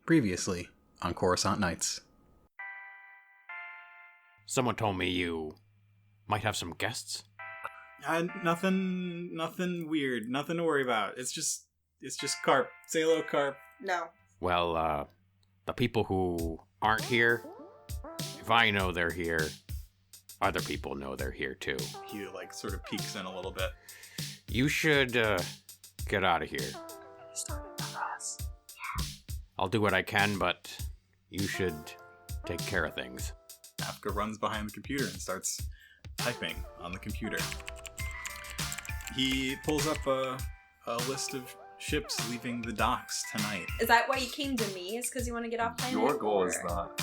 Previously on Coruscant Nights. Someone told me you might have some guests. Nothing weird. Nothing to worry about. It's just Carp. Say hello, Carp. No. Well, the people who aren't here, if I know they're here, other people know they're here too. He sort of peeks in a little bit. You should get out of here. I'll do what I can, but you should take care of things. Afka runs behind the computer and starts typing on the computer. He pulls up a list of ships leaving the docks tonight. Is that why you came to me? Is because you want to get off planet? Your goal is not.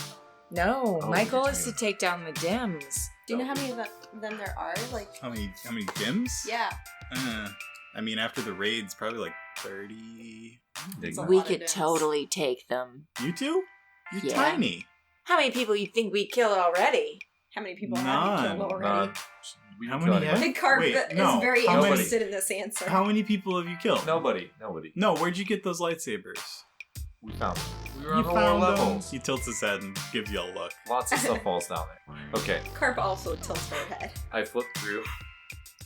No, my goal is to take down the Dims. Do you know how many of them there are? How many Dims? Yeah. After the raids, probably 30. We could totally take them. You two? You're Yeah. tiny. How many people you think we killed already? How many people have you killed already? How many have Big Carp is very interested in this answer. How many people have you killed? Nobody. No, where'd you get those lightsabers? We found them. We were on the lower levels. He tilts his head and gives you a look. Lots of stuff falls down there. Okay. Carp also tilts her head. I flip through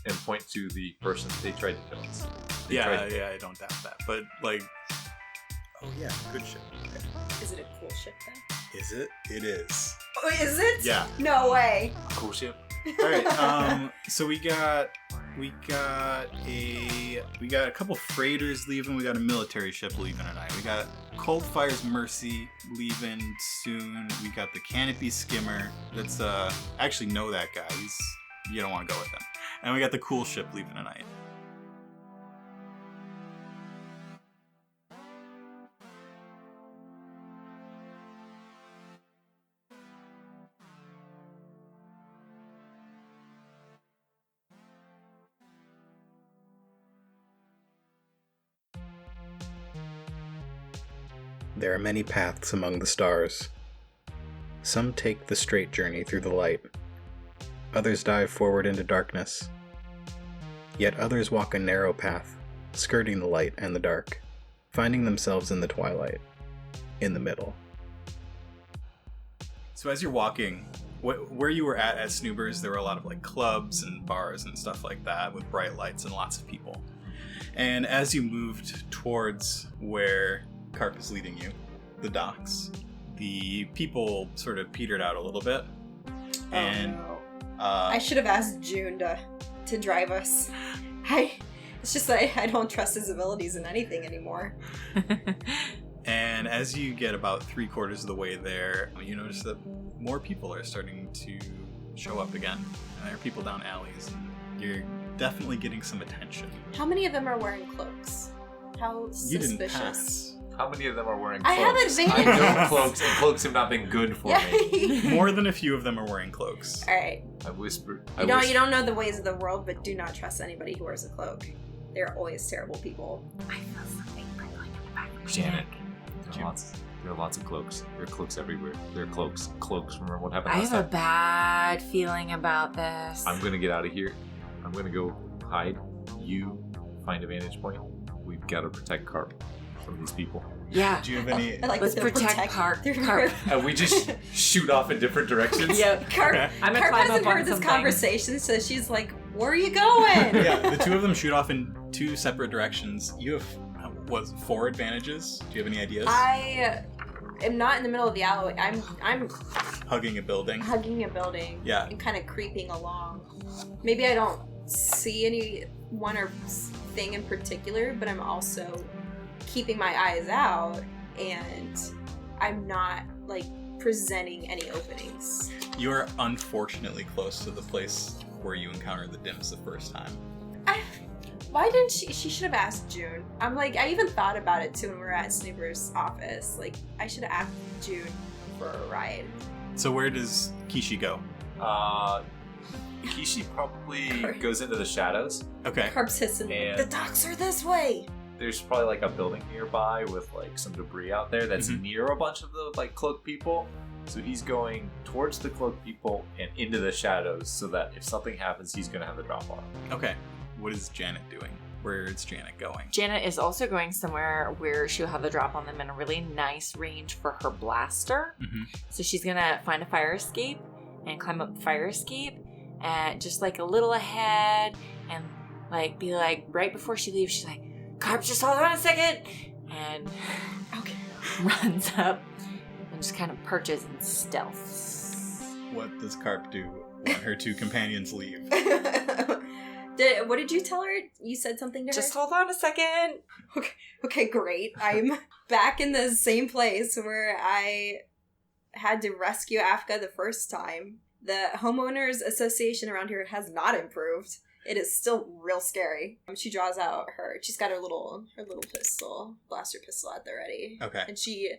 and point to the person they tried to kill us. I don't doubt that. But, oh yeah, good ship. Okay. Is it a cool ship then? Is it? It is. Oh, is it? Yeah. No way. Cool ship. All right. So we got a couple freighters leaving. We got a military ship leaving tonight. We got Coldfire's Mercy leaving soon. We got the Canopy Skimmer. That's actually know that guy. You don't want to go with him. And we got the cool ship leaving tonight. There are many paths among the stars. Some take the straight journey through the light. Others dive forward into darkness. Yet others walk a narrow path, skirting the light and the dark, finding themselves in the twilight, in the middle. So as you're walking, where you were at Snoobers, there were a lot of clubs and bars and stuff like that with bright lights and lots of people. And as you moved towards where Carp is leading you, the docks, the people sort of petered out a little bit. And I should have asked June to drive us. It's just that I don't trust his abilities in anything anymore. And as you get about 3/4 of the way there, you notice that more people are starting to show up again. And there are people down alleys. And you're definitely getting some attention. How many of them are wearing cloaks? How suspicious. You didn't pass. How many of them are wearing cloaks? I have advantage. I know cloaks, and cloaks have not been good for me. More than a few of them are wearing cloaks. Alright. I whispered. You don't know the ways of the world, but do not trust anybody who wears a cloak. They're always terrible people. I feel something prickling in the back of my Janet. neck. There are lots of cloaks. There are cloaks everywhere. There are cloaks. Cloaks. Remember what happened I last have a time? bad feeling about this. I'm gonna get out of here. I'm gonna go hide. You find a vantage point. We've got to protect Carp from these people. Yeah. Do you have any... I like Let's that they're protect Carp. And we just shoot off in different directions. Yeah. Carp, Okay. I'm gonna Carp climb hasn't up on heard this something. conversation, so she's like, where are you going? Yeah, the two of them shoot off in two separate directions. You have, 4 advantages? Do you have any ideas? I am not in the middle of the alleyway. I'm Hugging a building. hugging a building. Yeah. And kind of creeping along. Maybe I don't see any one or thing in particular, but I'm also keeping my eyes out, and I'm not presenting any openings. You are unfortunately close to the place where you encountered the Dims the first time. Why didn't she should have asked June. I even thought about it too when we were at Snooper's office. I should have asked June for a ride. So where does Kishi go? Kishi probably goes into the shadows. Okay. Carp's hissing, And- the docks are this way. There's probably a building nearby with some debris out there that's near a bunch of the cloaked people. So he's going towards the cloaked people and into the shadows so that if something happens, he's going to have the drop on him. Okay. What is Janet doing? Where's Janet going? Janet is also going somewhere where she'll have the drop on them in a really nice range for her blaster. Mm-hmm. So she's gonna find a fire escape and climb up the fire escape and just like a little ahead and like be like right before she leaves, she's like, Carp, just hold on a second, and runs up and just kind of perches in stealth. What does Carp do when her two companions leave? What did you tell her? You said something to her? Just hold on a second. Okay, great. I'm back in the same place where I had to rescue Afka the first time. The homeowners association around here has not improved. It is still real scary. She draws out she's got her little pistol, blaster pistol at the ready. Okay. And she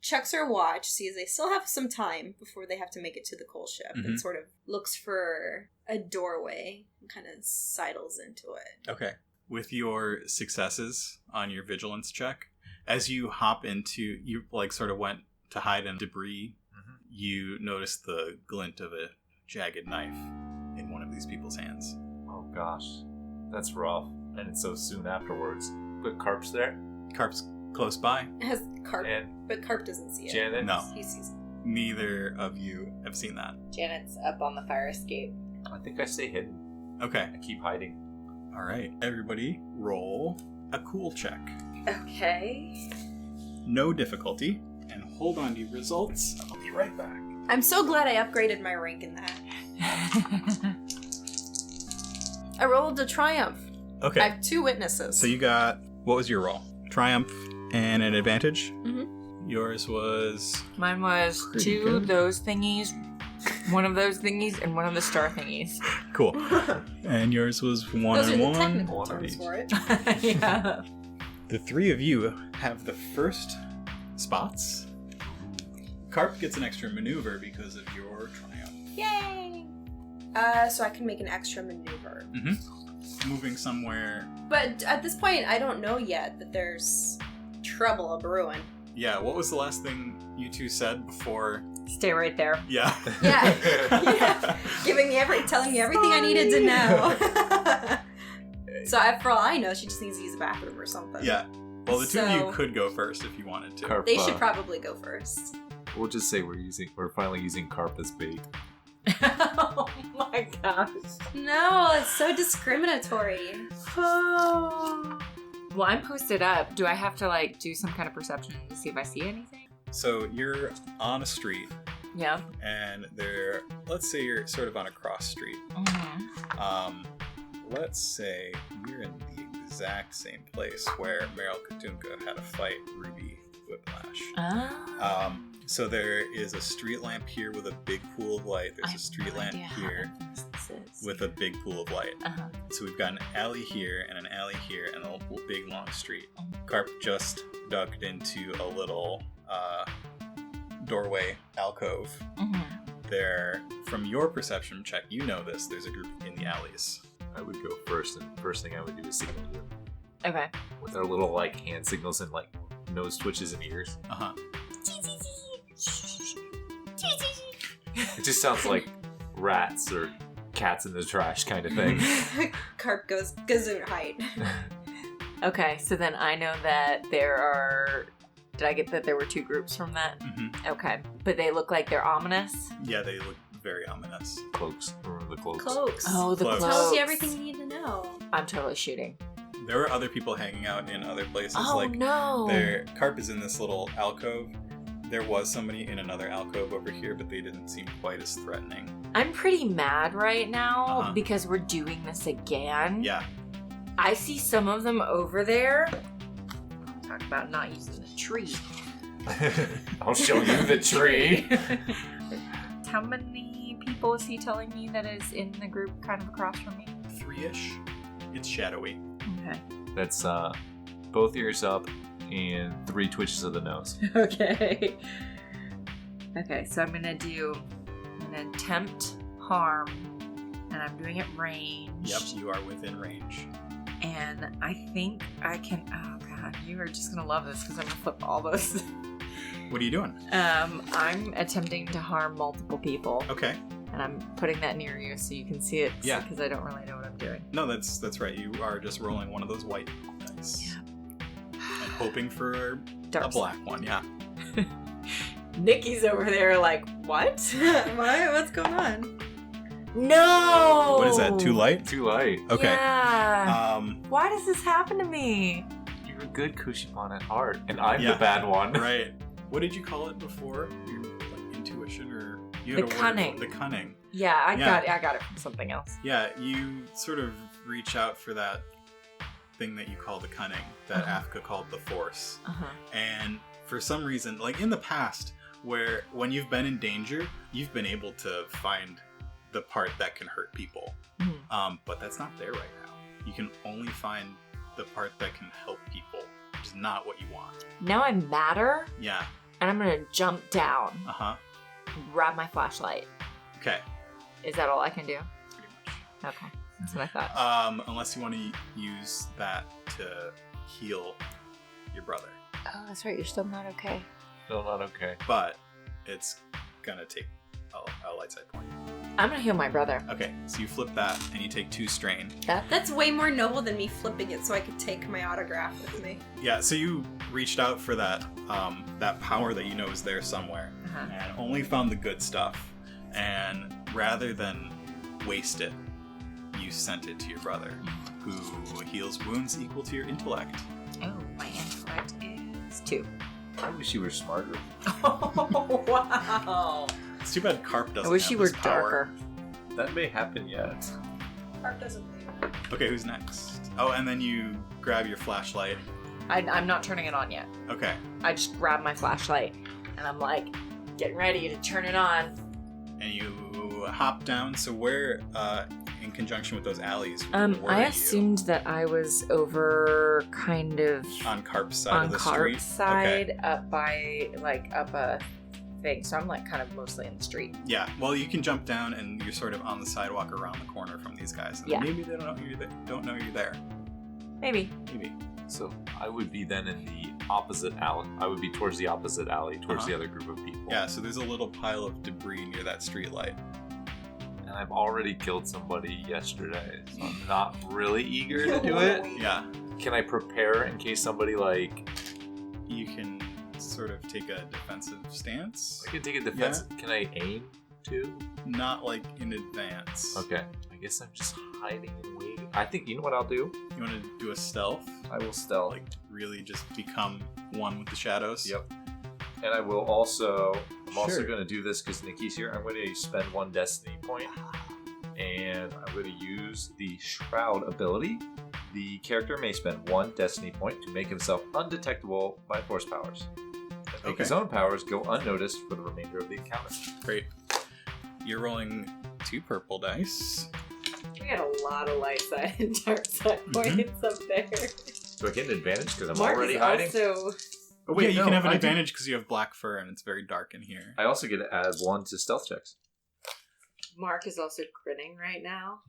checks her watch, sees they still have some time before they have to make it to the coal ship, and sort of looks for a doorway and kind of sidles into it. Okay. With your successes on your vigilance check, as you hop into, you like sort of went to hide in debris, you notice the glint of a jagged knife in one of these people's hands. Oh gosh, that's rough. And it's so soon afterwards. But Carp's there? Carp's close by. It has Carp, And but Carp doesn't see it. Janet? No. He sees it. Neither of you have seen that. Janet's up on the fire escape. I think I stay hidden. Okay. I keep hiding. All right. Everybody roll a cool check. Okay. No difficulty. And hold on to your results. I'll be right back. I'm so glad I upgraded my rank in that. I rolled a triumph. Okay. I have 2 witnesses. So you got, what was your roll? Triumph and an advantage? Mm-hmm. Yours was... Mine was Pretty 2 good. those thingies, 1 of those thingies, and 1 of the star thingies. Cool. And yours was 1 Those are and the 1. technical One of terms each. for it. Yeah. The 3 of you have the first spots. Carp gets an extra maneuver because of your triumph. Yay! So I can make an extra maneuver. Mm-hmm. Moving somewhere. But at this point, I don't know yet that there's trouble a-brewing. Yeah, what was the last thing you two said before? Stay right there. Yeah. Yeah. Yeah. Telling me everything I needed to know. So for all I know, she just needs to use the bathroom or something. Yeah. Well, the two of you So- could go first if you wanted to. Carp, They should probably go first. We'll just say we're finally using Carp as bait. Oh my gosh. No, it's so discriminatory. Well, I'm posted up. Do I have to like do some kind of perception to see if I see anything? So you're on a street, Yeah. and let's say you're sort of on a cross street. Mm-hmm. Let's say you're in the exact same place where Meryl Katunka had a fight Ruby Whiplash. So there is a street lamp here with a big pool of light. There's a street lamp here with a big pool of light. Uh-huh. So we've got an alley here and an alley here and a big long street. Carp just ducked into a little doorway alcove. Mm-hmm. There, from your perception check, you know this. There's a group in the alleys. I would go first, and first thing I would do is signal you. Okay. With our little like hand signals and like nose twitches and ears. Uh-huh. It just sounds like rats or cats in the trash kind of thing. Carp goes gazoon height. Okay, so then I know that there are... Did I get that there were 2 groups from that? Mm-hmm. Okay. But they look like they're ominous? Yeah, they look very ominous. Cloaks. Remember the cloaks? Cloaks. Oh, the Cloaks. cloaks. Tells you everything you need to know. I'm totally shooting. There were other people hanging out in other places. Oh, like no. Carp is in this little alcove. There was somebody in another alcove over here, but they didn't seem quite as threatening. I'm pretty mad right now Uh-huh. because we're doing this again. Yeah. I see some of them over there. Talk about not using the tree. I'll show you the tree. How many people is he telling me that is in the group kind of across from me? 3-ish. It's shadowy. Okay. That's both ears up and 3 twitches of the nose. Okay. Okay, so I'm gonna attempt harm, and I'm doing it range. Yep, you are within range. And I think I can. Oh god, you are just gonna love this because I'm gonna flip all those. What are you doing? I'm attempting to harm multiple people, Okay. and I'm putting that near you so you can see it. Yeah. Because I don't really know what I'm doing? No, that's right. You are just rolling one of those white dice. Yeah. And hoping for Dark a black one, yeah. Nikki's over there like, what? What's going on? No! What is that, too light? Too light. Okay. Yeah. Why does this happen to me? You're a good Kushipan at heart, and I'm Yeah. the bad one. Right. What did you call it before? Your like, intuition or you had The a word cunning. for- the cunning. Yeah, I Yeah. got it from something else. Yeah, you sort of reach out for that thing that you call the cunning, that Uh-huh. Afka called the force. Uh-huh. And for some reason, like in the past, where when you've been in danger, you've been able to find the part that can hurt people. Mhm. But that's not there right now. You can only find the part that can help people, which is not what you want. Now I'm madder, Yeah. and I'm gonna jump down, Uh-huh. and grab my flashlight. Okay. Is that all I can do? Pretty much. Okay, that's what I thought. Unless you want to use that to heal your brother. Oh, that's right. You're still not okay. Still not okay. But it's gonna take a light side point. I'm gonna heal my brother. Okay, so you flip that and you take 2 strain. That's way more noble than me flipping it so I could take my autograph with me. Yeah, so you reached out for that that power that you know is there somewhere, Uh-huh. and only found the good stuff. And rather than waste it, you sent it to your brother, who heals wounds equal to your intellect. Oh, my intellect is 2. I wish you were smarter. Oh, wow. It's too bad Carp doesn't. I wish have you were this power. darker. That may happen yet. Mark doesn't believe it. Okay, who's next? Oh, and then you grab your flashlight. I'm not turning it on yet. Okay. I just grab my flashlight, and I'm like, getting ready to turn it on. And you hop down. So where, in conjunction with those alleys, were I you? assumed that I was over kind of On Carp's side on of the Carp's street. side, Okay. up by, like, up a thing. So I'm, like, kind of mostly in the street. Yeah. Well, you can jump down, and you're sort of on the sidewalk around the corner from these guys. And Yeah. Maybe they don't know you're there. Maybe. Maybe. So I would be then in the opposite alley. I would be towards the opposite alley, towards the other group of people. Yeah. So there's a little pile of debris near that street light. And I've already killed somebody yesterday, so I'm not really eager to do it. Yeah. Can I prepare in case somebody like... You can sort of take a defensive stance. I can take a defense. Can I aim too? Not like in advance. Okay. I guess I'm just hiding and waiting. I think, you know what I'll do? You want to do a stealth? I will stealth. Like really just become one with the shadows? Yep. And I will also... I'm also Sure. going to do this because Nikki's here. I'm going to spend 1 destiny point. And I'm going to use the Shroud ability. The character may spend 1 destiny point to make himself undetectable by force powers. And make his own powers go unnoticed for the remainder of the encounter. Great. You're rolling 2 purple dice. We got a lot of light side and dark side points up there. Do I get an advantage because I'm Mark already is hiding? also... Oh, Yeah, you no, can have an I do- advantage because you have black fur and it's very dark in here. I also get to add 1 to stealth checks. Mark is also grinning right now,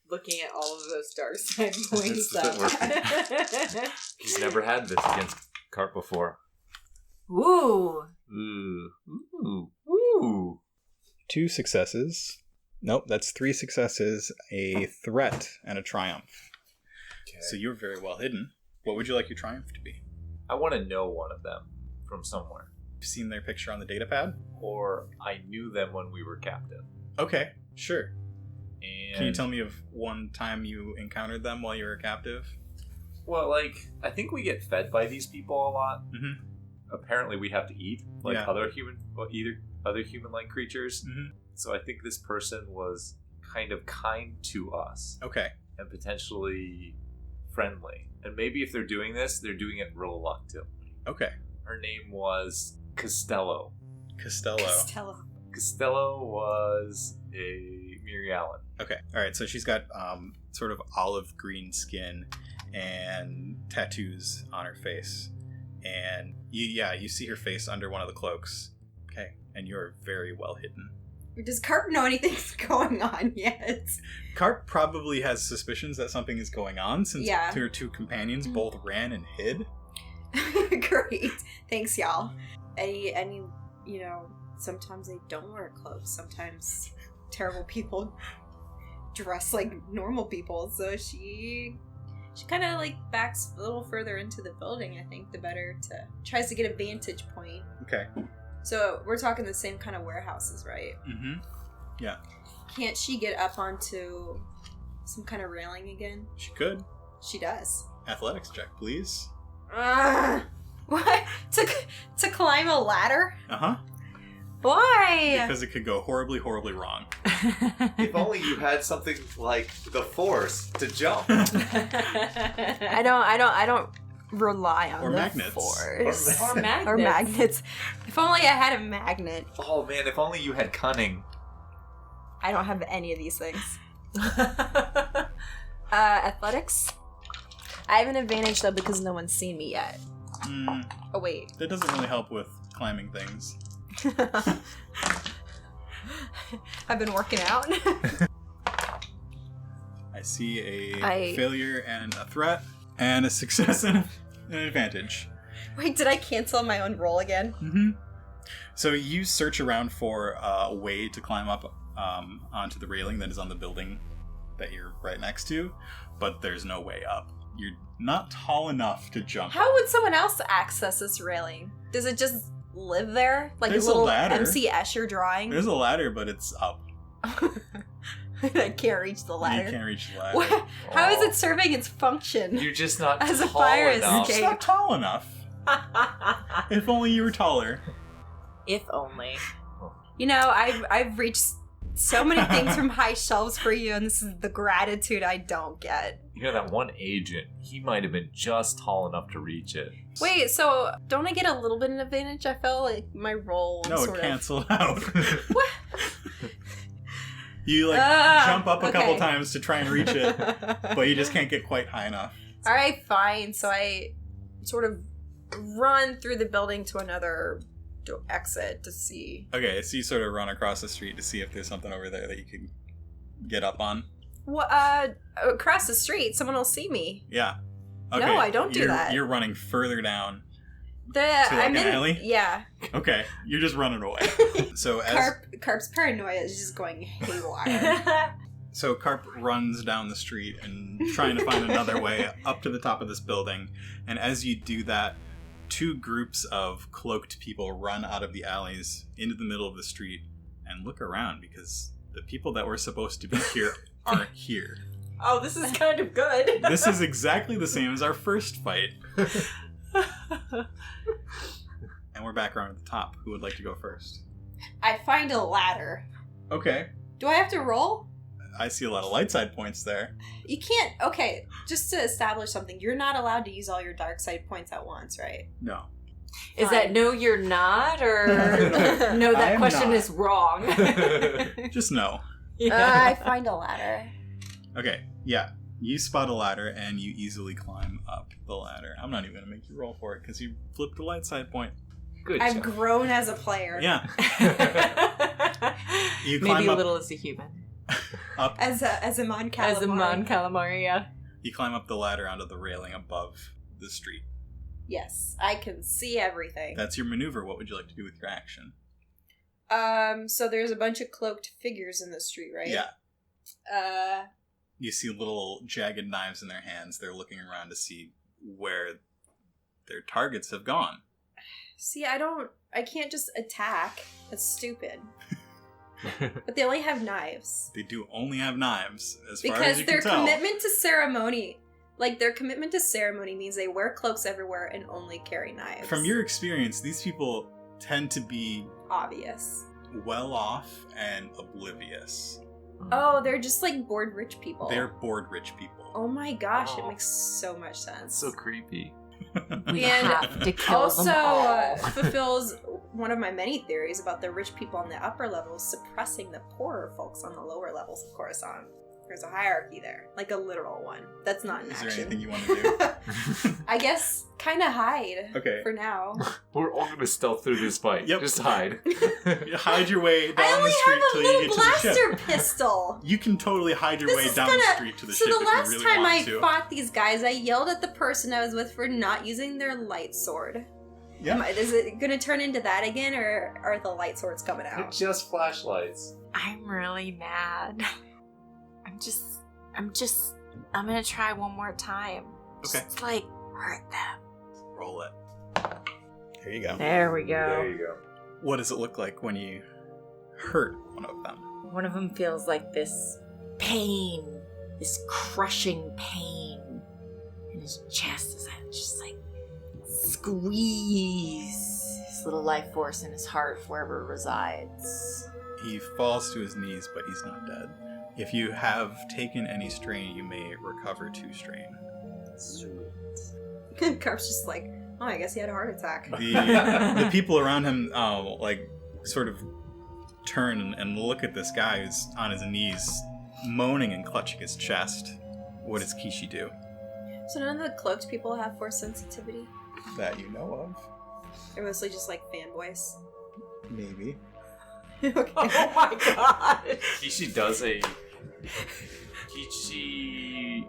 looking at all of those dark side points It's up. He's never had this against Carp before. Ooh. Ooh. Ooh. Ooh. 2 successes. Nope, that's 3 successes, a threat, and a triumph. So you're very well hidden. What would you like your triumph to be? I want to know one of them from somewhere. You've seen their picture on the data pad? Or I knew them when we were captive. Okay, sure. And Can you tell me of one time you encountered them while you were captive? Well, like, I think we get fed by these people a lot. Mm-hmm. Apparently we have to eat, like Yeah. other human-like creatures. Mm-hmm. So I think this person was kind of kind to us. Okay. And potentially friendly. And maybe if they're doing this, they're doing it reluctantly. Okay. Her name was Costello. Costello. Costello was a Mirialan. Okay. All right. So she's got sort of olive green skin and tattoos on her face, and you see her face under one of the cloaks. Okay, and you're very well hidden. Does Carp know anything's going on yet? Carp probably has suspicions that something is going on since Yeah. her 2 companions both ran and hid. Great. Thanks, y'all. Any, sometimes they don't wear clothes. Sometimes terrible people dress like normal people, so she kind of like backs a little further into the building, I think, tries to get a vantage point. Okay. So we're talking the same kind of warehouses, right? Mm-hmm. Yeah. Can't she get up onto some kind of railing again? She could. She does. Athletics check, please. What? To climb a ladder? Uh-huh. Why? Because it could go horribly, horribly wrong. If only you had something like the Force to jump. I don't rely on Or the magnets. Force. Or magnets. Or magnets. If only I had a magnet. Oh man, if only you had cunning. I don't have any of these things. Athletics? I have an advantage though because no one's seen me yet. Oh wait. That doesn't really help with climbing things. I've been working out. I see a failure and a threat, and a success and an advantage. Wait, did I cancel my own roll again? Mm-hmm. So you search around for a way to climb up onto the railing that is on the building that you're right next to, but there's no way up. You're not tall enough to jump. How would someone else access this railing? Does it just live there? Like There's a little a ladder. MC Escher drawing? There's a ladder, but it's up. I can't reach the ladder. You can't reach the ladder. What? How is it serving its function? You're just not As a tall fire enough. It's not tall enough. If only you were taller. If only. You know, I've reached so many things from high shelves for you, and this is the gratitude I don't get. You know that one agent, he might have been just tall enough to reach it. Wait, so don't I get a little bit of advantage? I felt like my roll No, sort it of... canceled out. What? You jump up a couple times to try and reach it, but you just can't get quite high enough. Alright, fine. So I sort of run through the building to another exit to see. Okay, so you sort of run across the street to see if there's something over there that you can get up on. What? Across the street, someone will see me. Yeah. No, I don't do that. You're running further down. I'm in. an alley? Yeah. Okay, you're just running away. So Carp's paranoia is just going haywire. So Carp runs down the street and trying to find another way up to the top of this building. And as you do that, two groups of cloaked people run out of the alleys into the middle of the street and look around because the people that were supposed to be here aren't here. Oh, this is kind of good. This is exactly the same as our first fight. And we're back around at the top. Who would like to go first? I find a ladder. Okay. Do I have to roll? I see a lot of light side points there. You can't. Okay, just to establish something, you're not allowed to use all your dark side points at once, right? No. Is that no, you're not, or no, that I'm question not. is wrong? Just no. I find a ladder. Okay, yeah. You spot a ladder and you easily climb up the ladder. I'm not even going to make you roll for it because you flipped a light side point. Good I've job. grown as a player. Yeah. You climb Maybe a up, little as a human. up. As a Mon Calamari. As a Mon Calamari, yeah. You climb up the ladder onto the railing above the street. Yes, I can see everything. That's your maneuver. What would you like to do with your action? So there's a bunch of cloaked figures in the street, right? Yeah. You see little jagged knives in their hands. They're looking around to see where their targets have gone. See, I can't just attack. That's stupid. But they only have knives. They do only have knives, as far as Because you their can tell. commitment to ceremony means they wear cloaks everywhere and only carry knives. From your experience, these people tend to be obvious. well off and oblivious. Oh, they're just like bored rich people. They're bored rich people. Oh my gosh, it Oh. makes so much sense. So creepy. We And have to kill also them all. fulfills one of my many theories about the rich people on the upper levels suppressing the poorer folks on the lower levels of Coruscant. There's a hierarchy there, like a literal one. That's not an Is action. there anything you want to do? I guess kind of hide. Okay. For now. We're all gonna stealth through this fight. Yep. Just hide. You hide your way I down only the street have a till you little get to the ship. blaster pistol. You can totally hide your way This is down the street to the so ship the last if you really time want I to. fought these guys, I yelled at the person I was with for not using their light sword. Yeah. Is it going to turn into that again, or are the light swords coming They're out? just flashlights. I'm really mad. I'm gonna try one more time. Okay. Just like hurt them. Roll it. There you go. There we go. There you go. What does it look like when you hurt one of them? One of them feels like this pain, this crushing pain in his chest as I just like squeeze his little life force in his heart wherever it resides. He falls to his knees, but he's not dead. If you have taken any strain, you may recover 2 strain. Carp's just like, oh, I guess he had a heart attack. The people around him, sort of turn and look at this guy who's on his knees, moaning and clutching his chest. What does Kishi do? So none of the cloaked people have force sensitivity? That you know of? They're mostly just like fanboys. Maybe. Okay. Oh my god! Kishi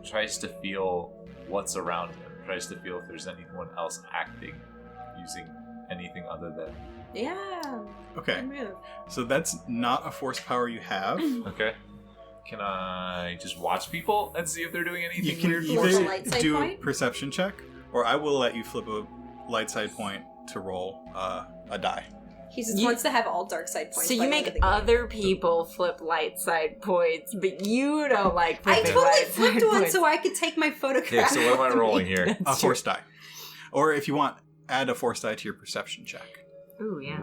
tries to feel what's around him. Tries to feel if there's anyone else acting, using anything other than... Yeah. Okay. Good move. So that's not a force power you have. Okay. Can I just watch people and see if they're doing anything You can weird? Flip a either light side do a point? perception check, or I will let you flip a light side point to roll a die. He just wants to have all dark side points. So by you the end make of the game. other people flip light side points, but you don't like I flipping totally light flipped side one points. so I could take my photograph. Okay, so what am I rolling here? A That's force die. Or if you want, add a force die to your perception check. Ooh, yeah.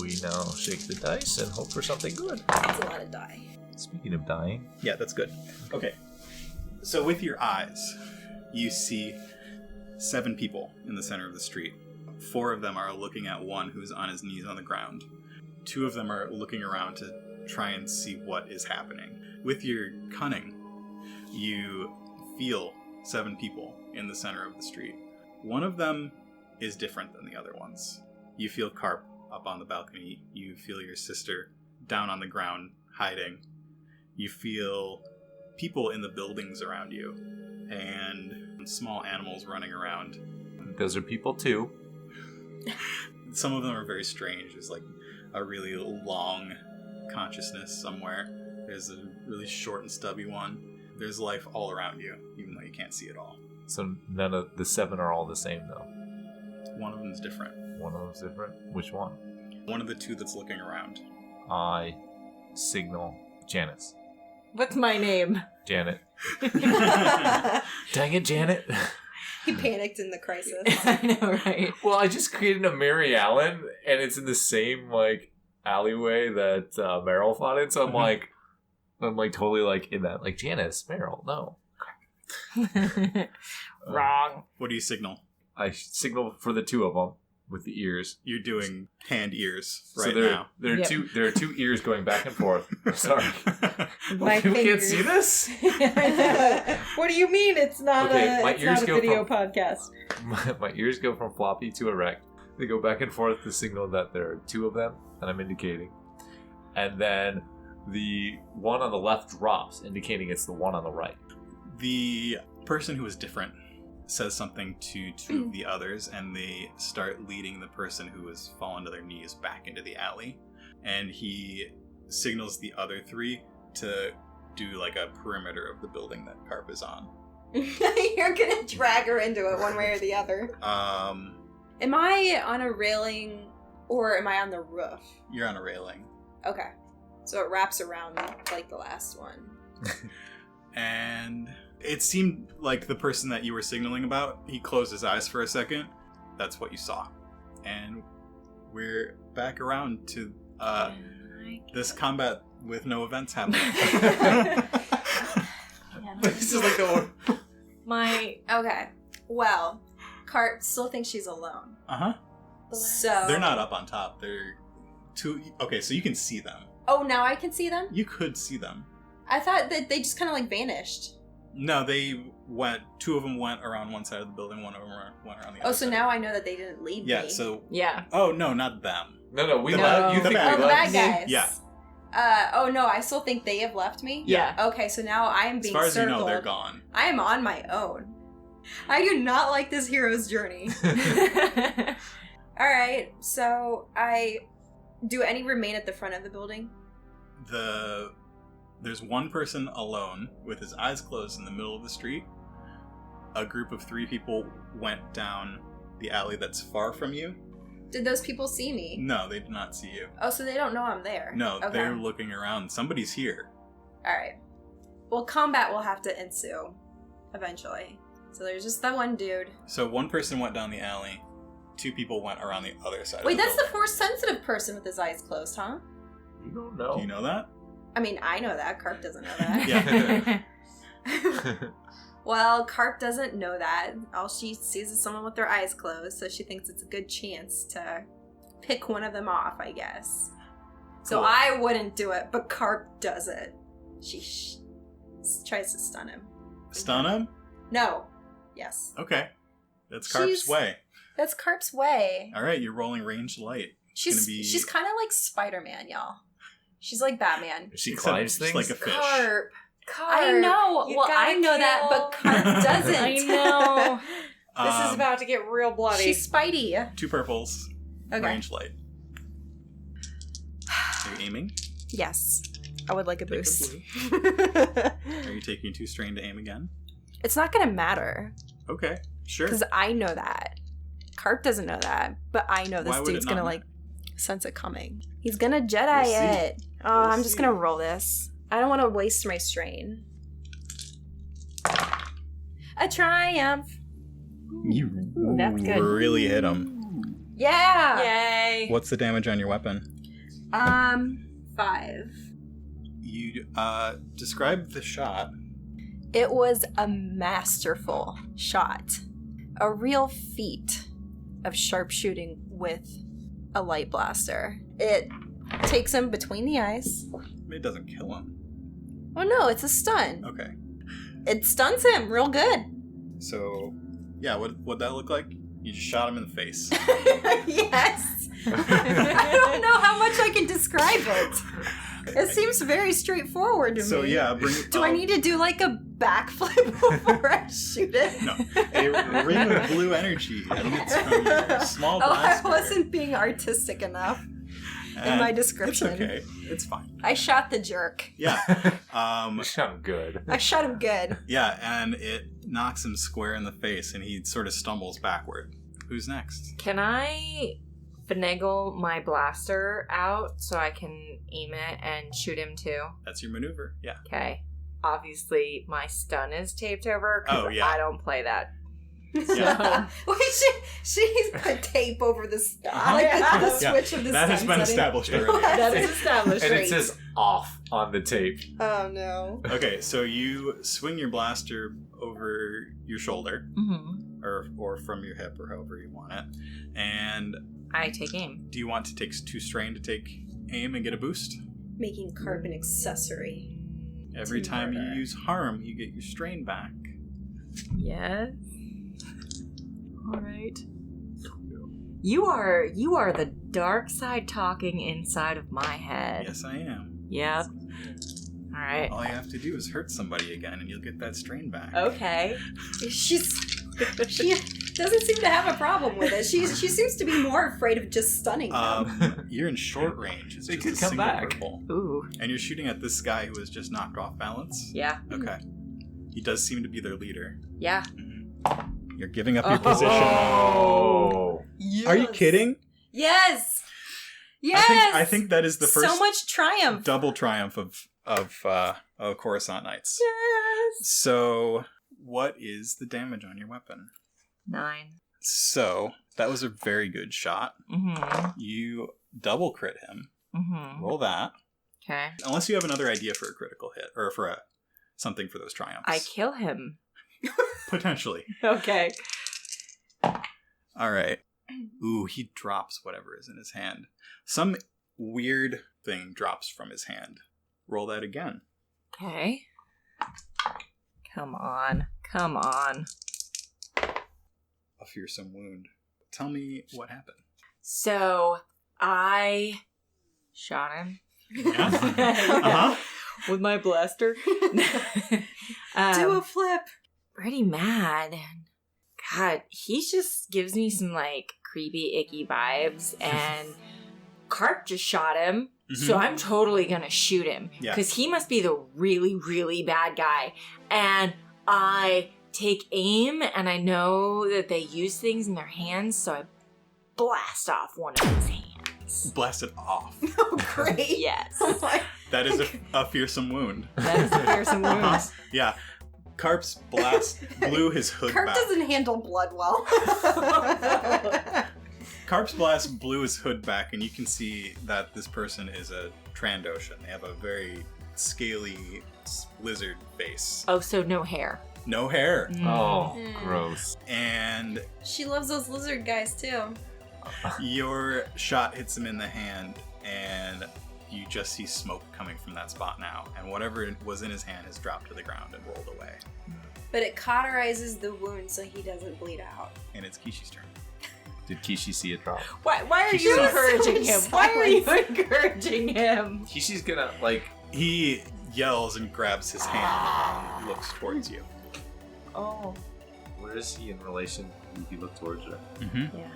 We now shake the dice and hope for something good. That's a lot of die. Speaking of dying, Yeah, that's good. Okay. So with your eyes, you see 7 people in the center of the street. 4 of them are looking at one who's on his knees on the ground. 2 of them are looking around to try and see what is happening. With your cunning, you feel 7 people in the center of the street. One of them is different than the other ones. You feel Carp up on the balcony. You feel your sister down on the ground, hiding. You feel people in the buildings around you, and small animals running around. those are people too. Some of them are very strange. There's like a really long consciousness somewhere. There's a really short and stubby one. There's life all around you, even though you can't see it all. So none of the 7 are all the same, though. One of them's different. One of them's different. Which one? One of the 2 that's looking around. I signal Janice. What's my name? Janet. Dang it, Janet. He panicked in the crisis. I know, right? Well, I just created a Mary Allen, and it's in the same like alleyway that Meryl fought in. So I'm like totally like in that like Janice, Meryl, no. Wrong. What do you signal? I signal for the 2 of them with the ears. You're doing hand ears So right there, now. there are Yep. two. There are 2 ears going back and forth. Sorry, My people can't fingers. see this. What do you mean it's not Okay, my it's ears not a go video from- podcast? My ears go from floppy to erect. They go back and forth to signal that there are 2 of them that I'm indicating, and then the one on the left drops, indicating it's the one on the right. The person who is different says something to 2 of the others, and they start leading the person who has fallen to their knees back into the alley. And he signals the other 3 to do like a perimeter of the building that Carp is on. You're gonna drag her into it one way or the other. Am I on a railing or am I on the roof? You're on a railing. Okay. So it wraps around like the last one. And it seemed like the person that you were signaling about, he closed his eyes for a second. That's what you saw. And we're back around to this combat with no events happening. This is like the one. Okay. Well, Cart still thinks she's alone. Uh-huh. So They're not up on top. They're 2... Okay, so you can see them. Oh, now I can see them? You could see them. I thought that they just kind of like vanished. No, they went... 2 of them went around one side of the building, one of them went around the other Oh, so side. now I know that they didn't leave me. Yeah, so... Yeah. Oh, no, not them. No, we The left. bad- You the think bad we Oh, the left? bad guys. Yeah. Oh no, I still think they have left me. Yeah. Okay, so now I am As being far as you circled. know, they're gone. I am on my own. I do not like this hero's journey. All right, so do any remain at the front of the building? There's one person alone with his eyes closed in the middle of the street. A group of 3 people went down the alley that's far from you. Did those people see me? No, they did not see you. Oh, so they don't know I'm there. No, Okay. they're looking around. Somebody's here. All right. Well, combat will have to ensue eventually. So there's just that one dude. So one person went down the alley. 2 people went around the other side. Wait, of the that's the building. Force-sensitive person with his eyes closed, huh? You don't know. Do you know that? I mean, I know that. Carp doesn't know that. Yeah. Well, Carp doesn't know that. All she sees is someone with their eyes closed, so she thinks it's a good chance to pick one of them off, I guess. So Cool. I wouldn't do it, but Carp does it. She tries to stun him. Stun him? No. Yes. Okay. That's Carp's way. That's Carp's way. All right, you're rolling ranged light. She's kind of like Spider-Man, y'all. She's like Batman. She Except climbs just things. like a fish. Carp. I know. You Well, gotta I know that, kill- but Carp doesn't. I know. This is Um, about to get real bloody. She's Spidey. 2 purples. Okay. Range light. Are you aiming? Yes. I would like a Take a boost. Are you taking 2 strain to aim again? It's not gonna matter. Okay, sure. Because I know that. Carp doesn't know that, but I know this Why would it dude's not gonna matter? like sense it coming. He's gonna Jedi We'll see. it. Oh, We'll I'm just see. gonna roll this. I don't want to waste my strain. A triumph. You that's good. really hit him. Yeah. Yay. What's the damage on your weapon? 5. You describe the shot. It was a masterful shot. A real feat of sharpshooting with a light blaster. It takes him between the eyes. It doesn't kill him. Oh no, it's a stun. Okay. It stuns him real good. So, yeah, what'd that look like? You just shot him in the face. Yes. I don't know how much I can describe it. It seems very straightforward to So me. yeah, Do I need to do like a backflip before I shoot it? No, a ring of blue energy emits from your small Oh, I blaster. wasn't being artistic enough in my description. It's okay. It's fine. I shot the jerk. Yeah. You sound good. I shot him good. Yeah, and it knocks him square in the face, and he sort of stumbles backward. Who's next? Can I finagle my blaster out so I can aim it and shoot him too? That's your maneuver. Yeah. Okay. Obviously, my stun is taped over because Oh, yeah. I don't play that. Yeah. Wait, she's put tape over the Uh-huh. like the Yeah, switch of the that has stun been setting. established already. That is established. And it Great. says off on the tape. Oh no. Okay, so you swing your blaster over your shoulder, Mm-hmm. or from your hip, or however you want it. And I take aim. do you want to take 2 strain to take aim and get a boost? Making carbon accessory. Every To time you murder. use harm, you get your strain back. Yes. All right. You are the dark side talking inside of my head. Yes, I am. Yep. All right. All you have to do is hurt somebody again, and you'll get that strain back. Okay. She doesn't seem to have a problem with it. She seems to be more afraid of just stunning them. You're in short range. It's They just could a come single back. purple. Ooh. And you're shooting at this guy who was just knocked off balance? Yeah. Okay. He does seem to be their leader. Yeah. You're giving up your position. Oh. Are you kidding? Yes. Yes. I think that is the first so much triumph. double triumph of Coruscant Knights. Yes. So, what is the damage on your weapon? 9. So, that was a very good shot. Mm-hmm. You double crit him. Mm-hmm. Roll that. Okay. Unless you have another idea for a critical hit, or for something for those triumphs. I kill him. Potentially. Okay. All right. Ooh, he drops whatever is in his hand. Some weird thing drops from his hand. Roll that again. Okay. Come on. Come on. A fearsome wound. Tell me what happened. So, I shot him. Yeah. Uh-huh. With my blaster. Do a flip. Pretty mad. God, he just gives me some like creepy, icky vibes. And Carp just shot him So I'm totally gonna shoot him. Yeah. Because he must be the really, really bad guy. And I take aim, and I know that they use things in their hands, so I blast off one of his hands. Blast it off. Oh, great. Yes. Oh my. That is a fearsome wound. That is a fearsome wound. Yeah. Carp's blast blew his hood Carp back. doesn't handle blood well. Carp's blast blew his hood back, and you can see that this person is a Trandoshan. They have a very scaly lizard face. Oh, so no hair. No hair. Oh, Mm. gross. And She loves those lizard guys too. your shot hits him in the hand, and you just see smoke coming from that spot now. And whatever was in his hand has dropped to the ground and rolled away. But it cauterizes the wound so he doesn't bleed out. And it's Kishi's turn. Did Kishi see it drop? Why are He's you so encouraging him? Why are you silent. encouraging him? Kishi's gonna, like... He yells and grabs his hand and looks towards you. Oh. Where is he in relation if you look towards her? Mm-hmm. Yeah.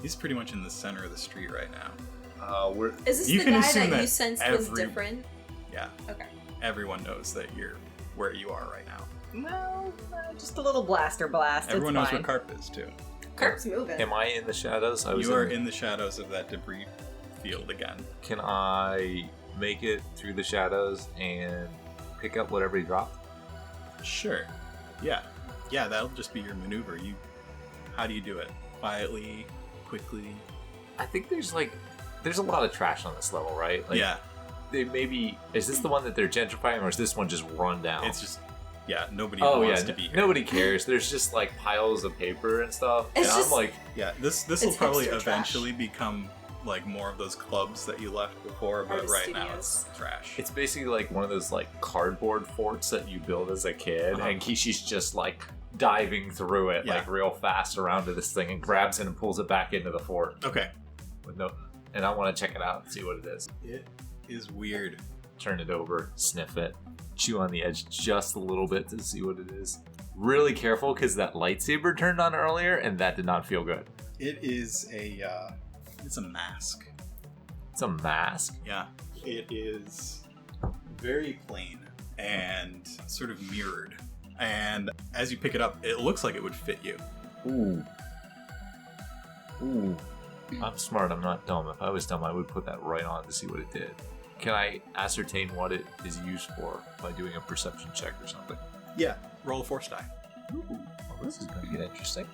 He's pretty much in the center of the street right now. Where... Is this You the can guy assume that you that sensed was every- different? Yeah. Okay. Everyone knows that you're where you are right now. Well, just a little blaster blast. Everyone it's knows fine. where Carp is, too. Carp's moving. Am I in the shadows? You are in the shadows of that debris field again. Can I make it through the shadows and pick up whatever he dropped? Sure. Yeah. Yeah, that'll just be your maneuver. How do you do it? Quietly, quickly? I think there's a lot of trash on this level, right? Like, yeah. They maybe... Is this the one that they're gentrifying, or is this one just run down? It's just... Yeah, nobody Oh, wants yeah. to be here. Nobody cares. There's just, like, piles of paper and stuff. It's and just- I'm like... Yeah, this will It's probably hipster trash. eventually become like more of those clubs that you left before, but Artist right now studios. it's trash. It's basically like one of those, like, cardboard forts that you build as a kid, Uh-huh. and Kishi's just, like, diving through it, Yeah. like, real fast around to this thing and grabs it and pulls it back into the fort. Okay. With no... And I want to check it out and see what it is. It is weird. Turn it over, sniff it, chew on the edge just a little bit to see what it is. Really careful, because that lightsaber turned on earlier, and that did not feel good. It is it's a mask. It's a mask. Yeah. It is very plain and sort of mirrored. And as you pick it up, it looks like it would fit you. Ooh. Ooh. I'm smart, I'm not dumb. If I was dumb, I would put that right on to see what it did. Can I ascertain what it is used for by doing a perception check or something? Yeah. Roll a force die. Ooh. Well, this is going to get interesting.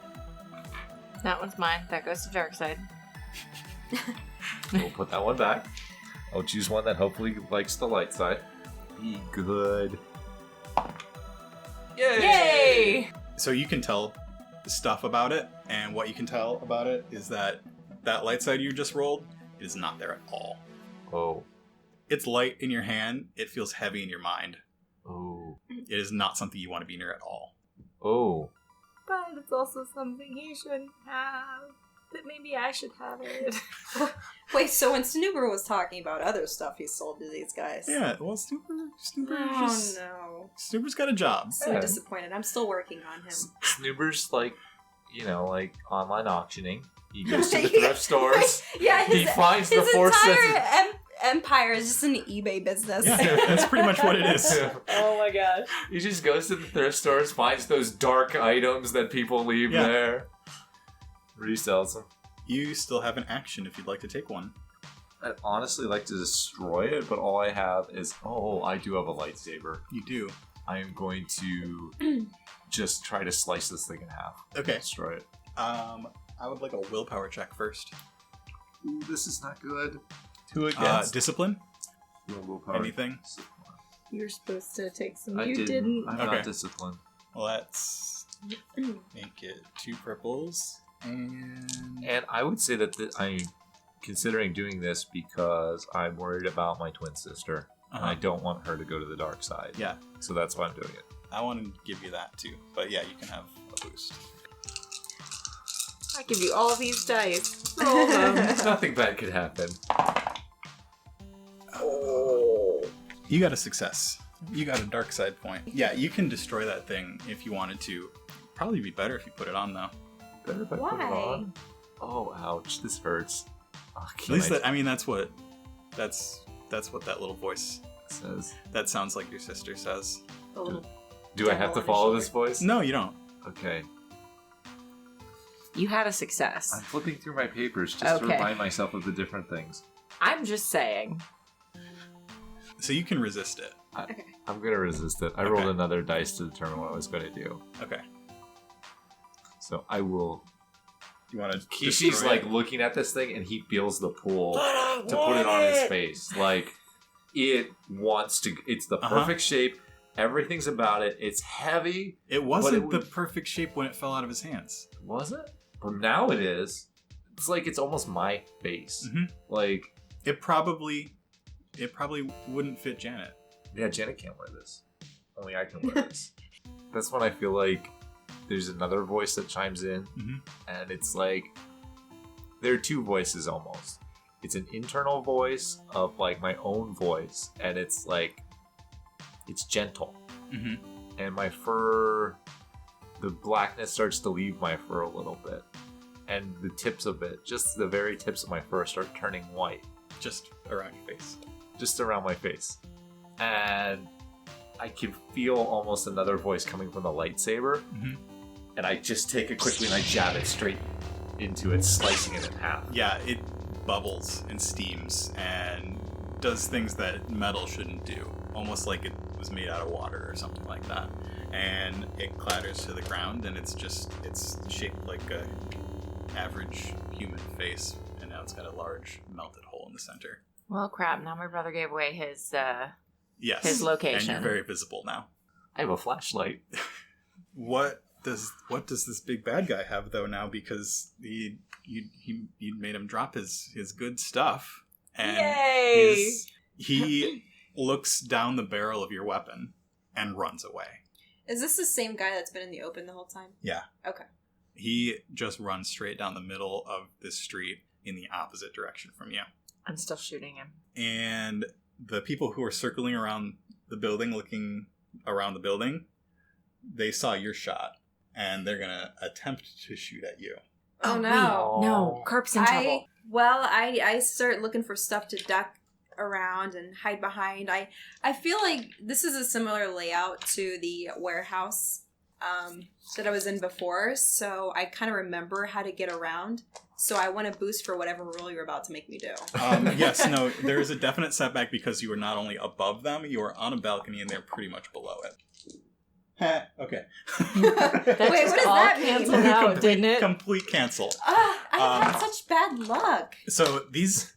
That one's mine. That goes to dark side. We'll put that one back. I'll choose one that hopefully likes the light side. Be good. Yay! Yay! So you can tell the stuff about it, and what you can tell about it is that light side you just rolled is not there at all. Oh. It's light in your hand, it feels heavy in your mind. Oh. It is not something you want to be near at all. Oh. But it's also something he shouldn't have. That maybe I should have it. Wait, so when Snooper was talking about other stuff he sold to these guys. Yeah, well, Snooper Oh just... no. Snooper's got a job. So Yeah. disappointed. I'm still working on him. Snoober's like, like online auctioning. He goes to the thrift stores. Yeah, He finds the his force entire empire is just an eBay business. Yeah, that's pretty much what it is. Oh my gosh. He just goes to the thrift stores, finds those dark items that people leave Yeah. there, resells them. You still have an action if you'd like to take one. I'd honestly like to destroy it, but all I have is, I do have a lightsaber. You do. I am going to just try to slice this thing in half. Okay. Destroy it. I would like a willpower check first. Ooh, this is not good. 2 against. Discipline? No willpower. Anything? You're supposed to take some. I You didn't. didn't. I'm Okay. not disciplined. Let's make it 2 purples. And I would say that I'm considering doing this because I'm worried about my twin sister. And I don't want her to go to the dark side. Yeah, So that's why I'm doing it. I want to give you that too. But yeah, you can have a boost. I give you all these dice. Roll them. Nothing bad could happen. You got a success. You got a dark side point. Yeah, you can destroy that thing if you wanted to. Probably be better if you put it on though. Better if I put it Why? on. Oh, ouch. This hurts. Oh, At least that's That's what that little voice says. That sounds like your sister says. The little Do I have to follow this voice? No, you don't. Okay. You had a success. I'm flipping through my papers just to Okay. remind myself of the different things. I'm just saying. So you can resist it. I'm going to resist it. I rolled another dice to determine what I was going to do. Okay. So I will... You want to? Kishi's like looking at this thing and he feels the pull to put it on his face. Like it wants to. It's the perfect shape. Everything's about it. It's heavy. It wasn't the perfect shape when it fell out of his hands. Was it? But now it is. It's like it's almost my face. Mm-hmm. Like it probably wouldn't fit Janet. Yeah, Janet can't wear this. Only I can wear this. That's when I feel like there's another voice that chimes in, and it's like there are two voices almost. It's an internal voice of like my own voice, and it's like it's gentle, and my fur, the blackness starts to leave my fur a little bit, and the tips of it, just the very tips of my fur, start turning white, just around your face, just around my face, and I can feel almost another voice coming from the lightsaber. And I just take it quickly and I jab it straight into it, slicing it in half. Yeah, it bubbles and steams and does things that metal shouldn't do. Almost like it was made out of water or something like that. And it clatters to the ground, and it's shaped like a average human face, and now it's got a large melted hole in the center. Well, crap. Now my brother gave away his Yes. his location. And you're very visible now. I have a flashlight. What does this big bad guy have though now? Because you made him drop his good stuff, and Yay! he looks down the barrel of your weapon and runs away. Is this the same guy that's been in the open the whole time? Yeah. Okay. He just runs straight down the middle of this street in the opposite direction from you. I'm still shooting him. And the people who are circling around the building, looking around the building, they saw your shot, and they're gonna attempt to shoot at you. Oh no. Wait, no, Carp's in trouble. I start looking for stuff to duck around and hide behind. I feel like this is a similar layout to the warehouse that I was in before, so I kind of remember how to get around. So I want to boost for whatever roll you're about to make me do. Yes, no, there is a definite setback because you are not only above them, you are on a balcony and they're pretty much below it. Okay. Wait, what does that mean? Canceled out, didn't it? Complete cancel. I've had such bad luck. So these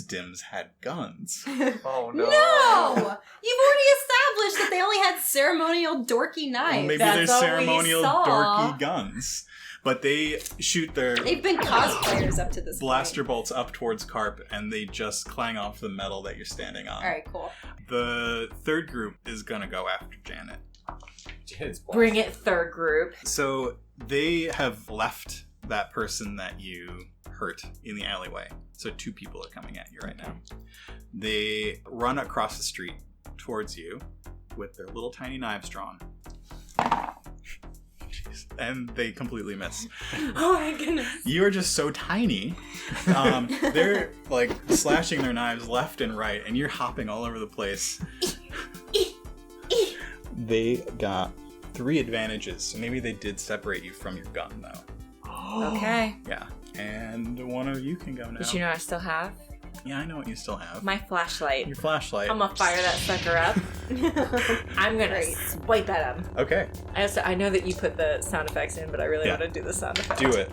dims had guns. Oh no. No! You've already established that they only had ceremonial dorky knives. Well, maybe That's they're all we ceremonial saw. dorky guns. But they shoot their They've been cosplayers up to this blaster point. bolts up towards Carp, and they just clang off the metal that you're standing on. Alright, cool. The third group is gonna go after Janet. Janet's Bring it, third group. So they have left that person that you hurt in the alleyway. So 2 people are coming at you right now. They run across the street towards you with their little tiny knives drawn. Jeez. And they completely miss. Oh my goodness. You are just so tiny. They're like slashing their knives left and right, and you're hopping all over the place. They got 3 advantages, so maybe they did separate you from your gun, though. Okay. Yeah, and one of you can go now. But you know what I still have? Yeah, I know what you still have. My flashlight. Your flashlight. I'm gonna fire that sucker up. I'm gonna swipe at him. Okay, I know that you put the sound effects in, but I really Yeah. want to do the sound effects. do it.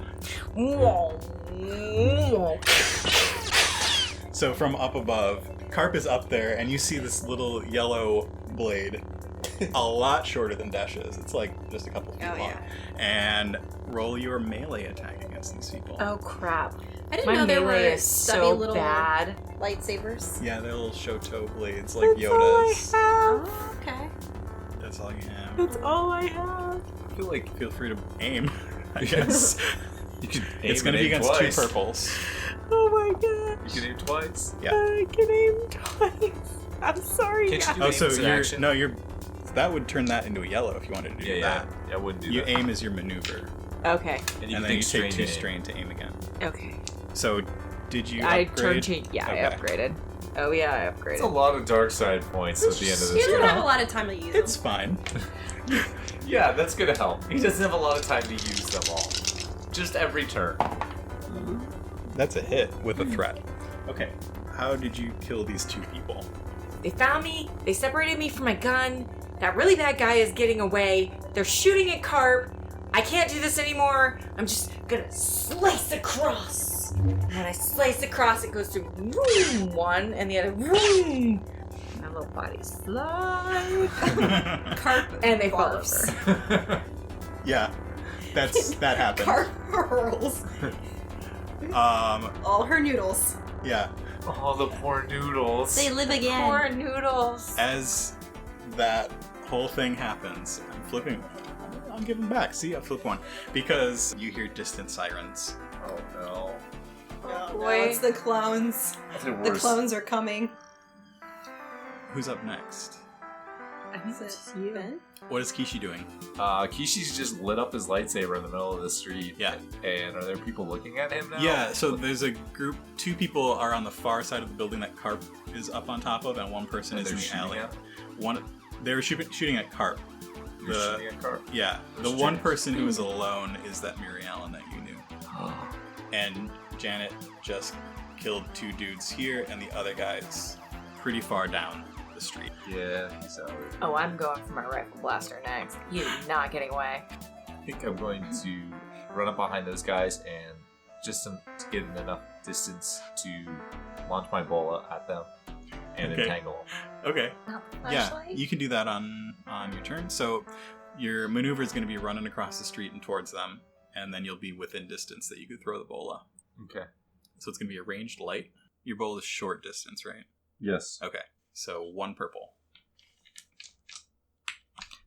So from up above, Carp is up there, and you see this little yellow blade, a lot shorter than Desh's. It's like just a couple feet long. yeah. And roll your melee attack against these people. Oh crap. I didn't My know there melee were is stubby so little bad. lightsabers. Yeah, they're little Shoto blades like Yoda's. Oh, okay. That's all you have. That's all I have. I feel like Feel free to aim, I guess. you can It's going to be against twice. 2 purples. Oh my gosh. You can aim twice. Yeah. I can aim twice. I'm sorry. Can't you do Oh, aim so as an action? you're that would turn that into a yellow if you wanted to do Yeah, that. I wouldn't do You that. aim as your maneuver, Okay. and you and can then you take take 2 strain strain to aim again. Okay. So, did you I upgrade? turned to I Okay. upgraded. Oh yeah, I It's a upgraded. lot of dark side points at the end of He this doesn't game. have a lot of time to use It's them. fine. Yeah, that's gonna help. He doesn't have a lot of time to use them all. Just every turn. That's a hit with a threat. Okay. How did you kill these two people? They found me. They separated me from my gun. That really bad guy is getting away. They're shooting at Carp. I can't do this anymore. I'm just gonna slice across. And when I slice across, it goes through room one and the other room. My little body slide. Carp And they fall barfs. over. Yeah, that happened. Carp hurls all her noodles. Yeah, Oh, the poor noodles. They live again. Poor noodles. as that whole thing happens, I'm flipping. I'm giving back. See, I flip one because you hear distant sirens. Oh no. Oh, boy. no, it's the clones. That's the The worst. clones are coming. Who's up next? I think Is it it's you. Ben? What is Kishi doing? Kishi's just lit up his lightsaber in the middle of the street. Yeah. And are there people looking at him now? Yeah, so there's a group. Two people are on the far side of the building that Carp is up on top of, and one person And is in they're the shooting alley. at? They were shooting at Carp. You're shooting at Carp. Yeah, the Who's one Janet? person who is alone is that Mary Ellen that you knew. And Janet just killed two dudes here, and the other guy's pretty far down the street. Yeah, he's out. Oh, I'm going for my rifle blaster next. You're not getting away. I think I'm going to run up behind those guys and just to get in enough distance to launch my bola at them and Okay. entangle them. Okay. Not the Yeah, flashlight? you can do that on your turn. So your maneuver is going to be running across the street and towards them, and then you'll be within distance that you could throw the bola. Okay. So it's going to be a ranged light. Your bola is short distance, right? Yes. Okay. So 1 purple.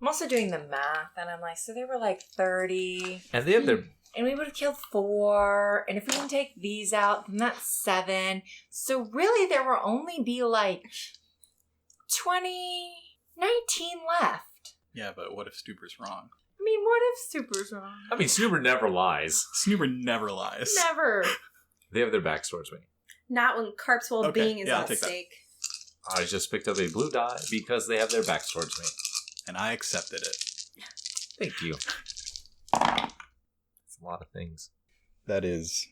I'm also doing the math, and I'm like, so they were like 30, And they have their. and we would have killed 4, and if we didn't take these out, then that's 7. So really, there will only be like 19 left. Yeah, but what if Stuber's wrong? I mean, what if Super's wrong? I mean, Snooper never lies. Snuber never lies. Never. They have their backs towards me. Not when Carp's well-being is yeah, I'll at take that. stake. I just picked up a blue die because they have their backs towards me. And I accepted it. Thank you. It's a lot of things. That is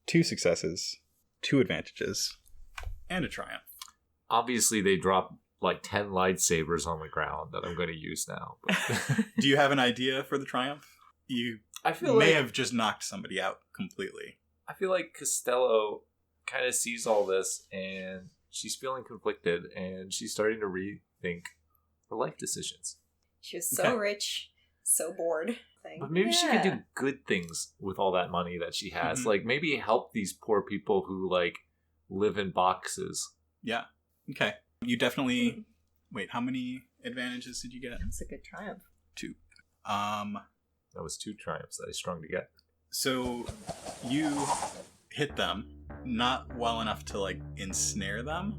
2 successes, 2 advantages, and a triumph. Obviously, they drop like 10 lightsabers on the ground that I'm going to use now. But Do you have an idea for the triumph? You I feel may like have just knocked somebody out completely. I feel like Costello kind of sees all this and she's feeling conflicted and she's starting to rethink her life decisions. She was so Okay. rich, so bored. Thing. But maybe she could Yeah. do good things with all that money that she has. Mhm. Like maybe help these poor people who like live in boxes. Yeah. Okay. You definitely... Wait, how many advantages did you get? That's a good triumph. 2. That was 2 triumphs that I strung together. So you hit them, not well enough to like ensnare them,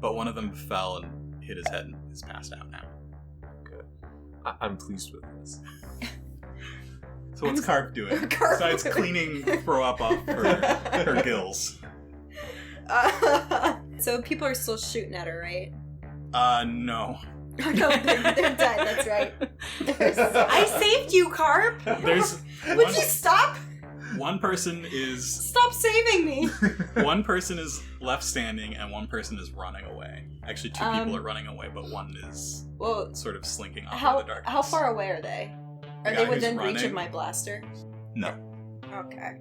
but one of them fell and hit his head and is passed out now. Good. I'm pleased with this. So what's Carp doing? Carp Besides doing- cleaning throw up off her gills. So people are still shooting at her, right? No. Oh, no, they're dead. That's right. I saved you, Carp. There's Would you stop? one person is Stop saving me. one person is left standing and one person is running away. Actually, 2 people are running away, but one is Well, sort of slinking off how in the darkness. how far away are they? The Are guy they within who's reach of running- my blaster? No. Okay.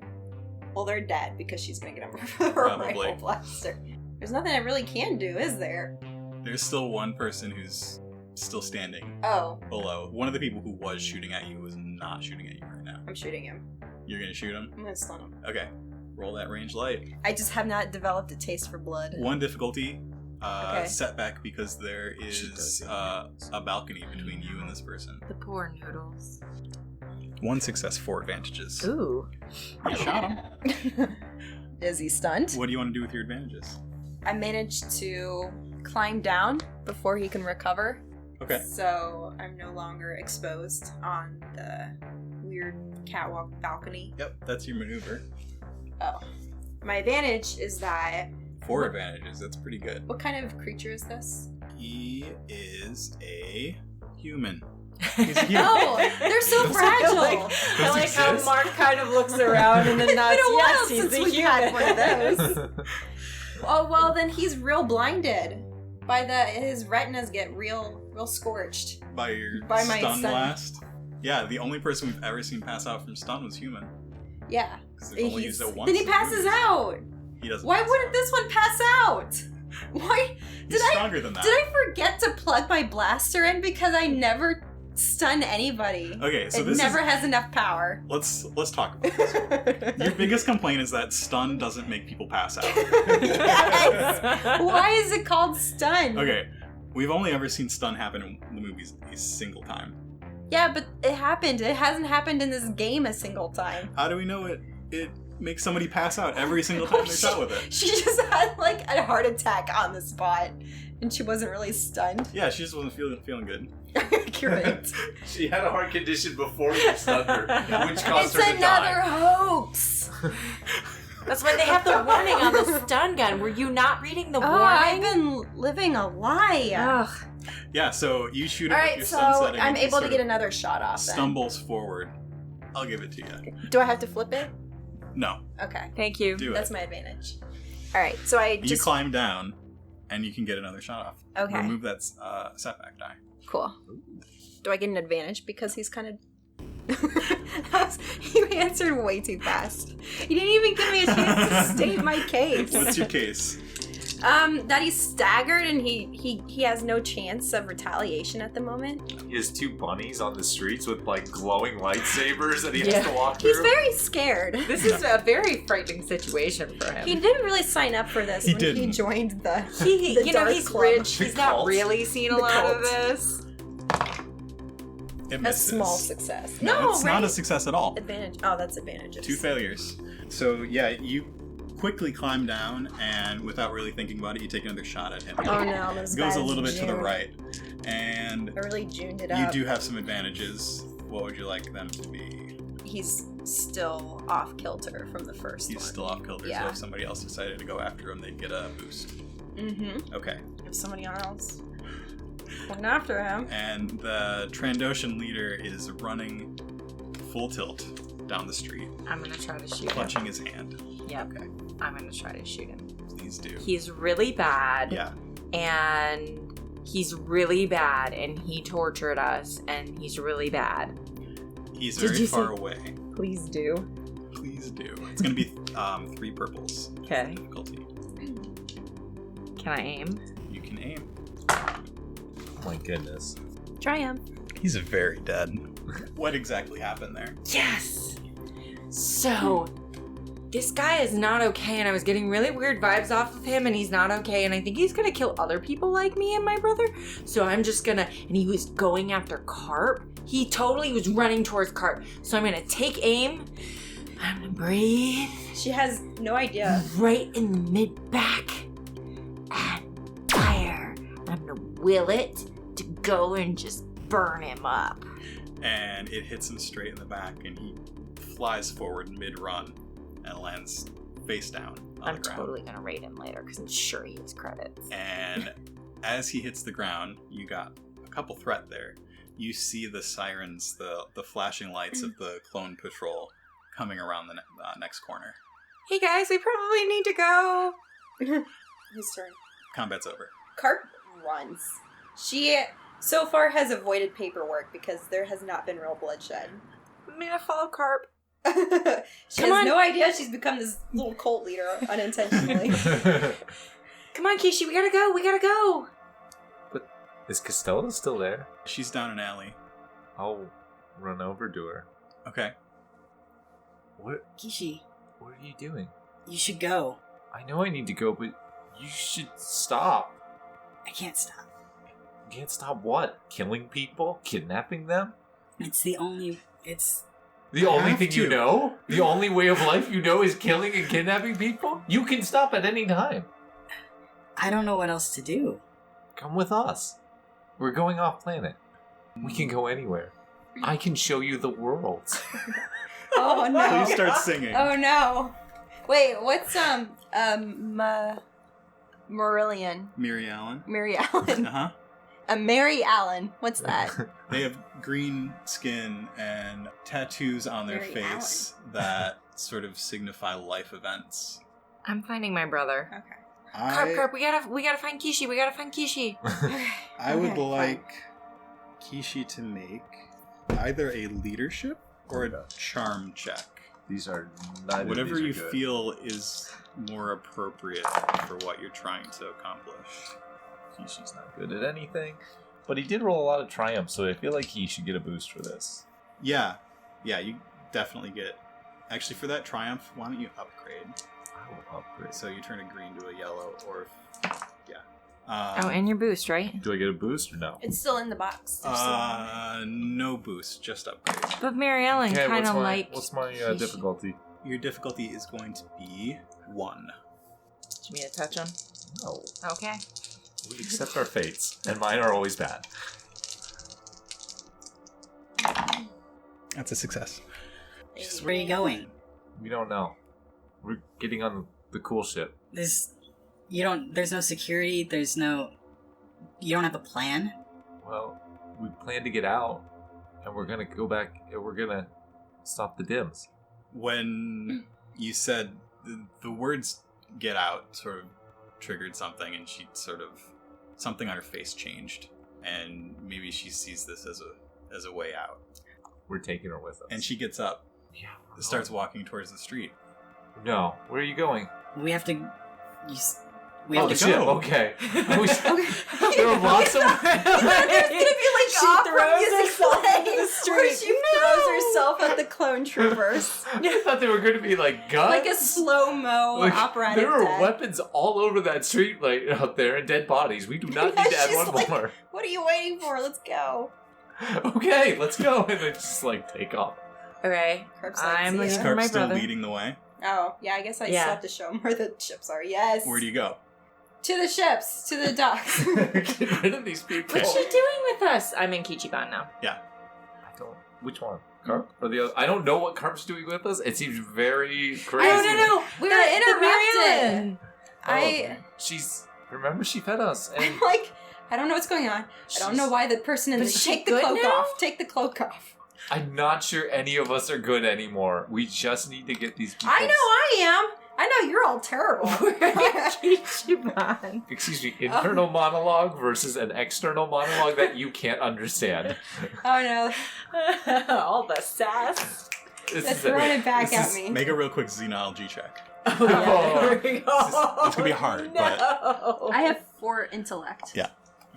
Well, they're dead because she's gonna get them her Probably. rifle blaster. There's nothing I really can do, is there? There's still one person who's still standing Oh, below. One of the people who was shooting at you is not shooting at you right now. I'm shooting him. You're gonna shoot him? I'm gonna stun him. Okay. Roll that range light. I just have not developed a taste for blood. 1 difficulty Okay. setback because there is a balcony between you and this person. The poor noodles. 1 success, 4 advantages. Ooh. You shot him. Is he stunned? What do you want to do with your advantages? I managed to climb down before he can recover. Okay. So I'm no longer exposed on the weird catwalk balcony. Yep, that's your maneuver. Oh. My advantage is that 4 advantages. That's pretty good. What kind of creature is this? He is a human. He's a human. Oh, they're so fragile. I like how Mark kind of looks around and then nods. It's been a while Yes, he's since a we've human. had one of those. Oh well, then he's real blinded. His retinas get real scorched. By By my stun stun. blast. Yeah, the only person we've ever seen pass out from stun was human. Yeah. Because they've only used it once. Then he in passes movies. out. He doesn't. Why pass wouldn't out. this one pass out? Why He's stronger than that. did I forget to plug my blaster in because I never stun anybody? Okay, so it this never is. has enough power. Let's talk about this. Your biggest complaint is that stun doesn't make people pass out. Yes. Why is it called stun? Okay, we've only ever seen stun happen in the movies a single time. Yeah, but it happened. It hasn't happened in this game a single time. How do we know it makes somebody pass out every single time they're shot with it? She just had like a heart attack on the spot, and she wasn't really stunned. Yeah, she just wasn't feeling good. Correct. She had a heart condition before you stunned her, which caused It's her to another die. hoax. That's why they have the warning on the stun gun. Were you not reading the Oh, I've warning? been living a lie. Ugh. Yeah, so you shoot it All with right, your so stun setting. I'm and he able to sort get of another shot off. Then. Stumbles forward. I'll give it to you. Do I have to flip it? No, Okay, Thank you. do that's it. my advantage. All right, so I You just climb down, and you can get another shot off. Okay. Remove that setback die. cool. Do I get an advantage because he's kind of? You answered way too fast. You didn't even give me a chance to state my case. What's your case? That he's staggered and he has no chance of retaliation at the moment. He has 2 bunnies on the streets with like glowing lightsabers that he has to walk He's through. very scared. This is a very frightening situation for him. He didn't really sign up for this He when he didn't. joined the. He, the you know, dark he's club. rich. He's not Cult. really seen a The lot of cult. this. It A misses. small success. No, it's right? not a success at all. Advantage. Oh, that's advantages. 2 failures. So yeah, you quickly climb down, and without really thinking about it, you take another shot at him. Oh no, this It goes guy's a little bit to the June. right, and I really juned it you up. do have some advantages. What would you like them to be? He's still off kilter from the first He's one. still off kilter, so Yeah. if somebody else decided to go after him, they'd get a boost. Mm-hmm. Okay. If somebody else went after him. And the Trandoshan leader is running full tilt down the street, I'm gonna try to shoot him. clutching his hand. Yep. Okay. I'm gonna try to shoot him. Please do. He's really bad. Yeah. And he's really bad, and he tortured us, and he's really bad. He's Did very you far say- away. Please do. Please do. It's gonna be 3 purples. Okay. Difficulty. Can I aim? You can aim. My goodness. Triumph. He's very dead. What exactly happened there? Yes! So, this guy is not okay, and I was getting really weird vibes off of him, and he's not okay, and I think he's gonna kill other people like me and my brother. So I'm just gonna, and he was going after Carp. He totally was running towards Carp. So I'm gonna take aim. I'm gonna breathe She has no idea. right in the mid back and fire. I'm gonna will it to go and just burn him up. And it hits him straight in the back, and he flies forward mid-run and lands face down on I'm the ground. totally gonna rate him later because I'm sure he has credits. And as he hits the ground, you got a couple threat there. You see the sirens, the flashing lights of the clone patrol coming around the next corner. Hey guys, we probably need to go. His turn. Combat's over. Carp runs. She so far has avoided paperwork because there has not been real bloodshed. I'm gonna follow Carp. She Come has on. no idea she's become this little cult leader unintentionally. Come on, Kishi, we gotta go. We gotta go. Is Costello still there? She's down an alley. I'll run over to her. Okay. What Kishi, are you doing? you should go. I know I need to go, but you should stop. I can't stop. You can't stop what? Killing people? Kidnapping them? It's the only. It's. The only have thing you to. know? The only way of life you know is killing and kidnapping people? You can stop at any time. I don't know what else to do. Come with us. We're going off planet. We can go anywhere. I can show you the world. Oh no. Please start singing. Oh no. Wait, what's Marillion. Mary Allen. Mary Allen. Uh-huh. A Mary Allen. What's that? They have green skin and tattoos on their Mary face that sort of signify life events. I'm finding my brother. Okay. Carp, we gotta find Kishi. We gotta find Kishi. I would Okay, fine. like Kishi to make either a leadership or a charm check. These are neither. Whatever of you these are good. feel is more appropriate for what you're trying to accomplish. Kishi's not good at anything, but he did roll a lot of triumph, so I feel like he should get a boost for this. Yeah, you definitely get. Actually, for that triumph, why don't you upgrade? I will upgrade. So you turn a green to a yellow, or yeah. Oh, and your boost, right? Do I get a boost or no? It's still in the box. There's still one. No boost, just upgrade. But Mary Ellen Okay, kind of what's my Kishi. difficulty? Your difficulty is going to be 1. Do you mean to touch him? No. Okay. We accept our fates, and mine are always bad. That's a success. Where are you going? We don't know. We're getting on the cool ship. There's no security, you don't have a plan? Well, we plan to get out, and we're gonna go back, and we're gonna stop the dims. When you said the words "get out" sort of triggered something, and she sort of something on her face changed, and maybe she sees this as a way out. We're taking her with us. And she gets up, Yeah. starts walking towards the street. No. Where are you going? We have to... We Oh, have the to ship. go. Okay. There are lots of... There's gonna be like She opera throws music herself playing, into the where street. she throws herself at the clone troopers, I thought they were going to be like guns. like a slow mo Like, operatic. there are death. weapons all over that street light out there and dead bodies. We do not Yeah, need to add she's one like- more. What are you waiting for? Let's go. Okay, let's go. And then just like take off. Okay. Curb's like, I'm see looking ya. for my Carp's still brother. leading the way. Oh, yeah, I guess I still Yeah. have to show them where the ships are. Yes. Where do you go? To the ships, to the docks. Get rid of these people. What's she doing with us? I'm in Kichiban now. I don't. Which one? Carp or the other? I don't know what Carp's doing with us. It seems very crazy. No. We're The interrupted. Marianne. She's. Remember, she fed us. And I'm like, I don't know what's going on. I don't know why the person in But the is she take the good cloak now? off. Take the cloak off. I'm not sure any of us are good anymore. We just need to get these people. I know I am. I know you're all terrible. We're in Kichiban. Excuse me, internal monologue versus an external monologue that you can't understand. Oh no, All the sass. This they're is throwing it back This at is- me. Make a real quick xenology check. Oh, yeah. There we go. It's gonna be hard, but- No. I have 4 intellect. Yeah.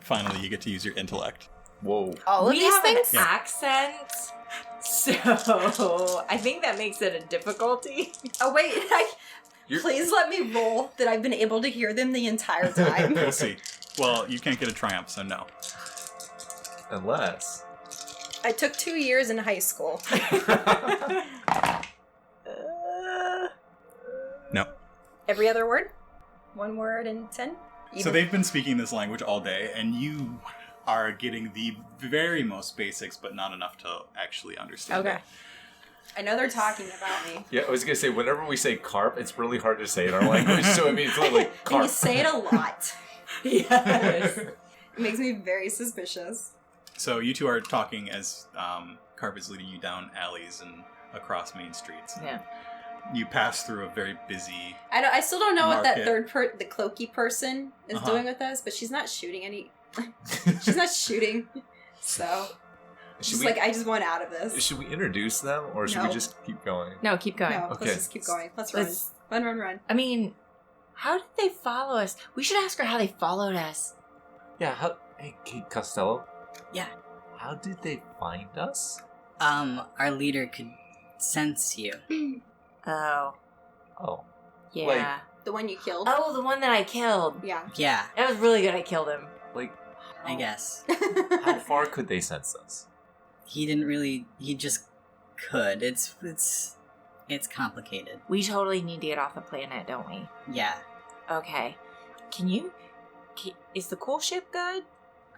Finally, you get to use your intellect. Whoa. All of We these have things. an accent, so I think that makes it a difficulty. Oh wait, You're- please let me roll that I've been able to hear them the entire time. We'll see. Well, you can't get a triumph, so no. Unless. I took 2 years in high school. No. Every other word? 1 word in 10? So they've been speaking this language all day, and you are getting the very most basics, but not enough to actually understand Okay. it. I know they're talking about me. Yeah, I was gonna say, whenever we say carp, it's really hard to say in our language, so I mean, it's literally And you carp. say it a lot. Yes. It makes me very suspicious. So you two are talking as Carp is leading you down alleys and across main streets. Yeah. You pass through a very busy... I still don't know what that Market. the cloaky person is Uh-huh. doing with us, but she's not shooting any. She's not shooting. So, Should I just want out of this. should we introduce them, or should No. we just keep going? No, keep going. No, Okay. let's just keep going. Let's run. Let's- Run. I mean, how did they follow us? We should ask her how they followed us. Yeah, hey, Kate Costello. Yeah. How did they find us? Our leader could sense you. Oh, Oh. yeah. The one you killed. Oh, the one that I killed. Yeah. Yeah, That was really good. I killed him. Like, I guess. how far could they sense us? He just could. It's complicated. We totally need to get off the planet, don't we? Yeah, Okay. Is the cool ship good?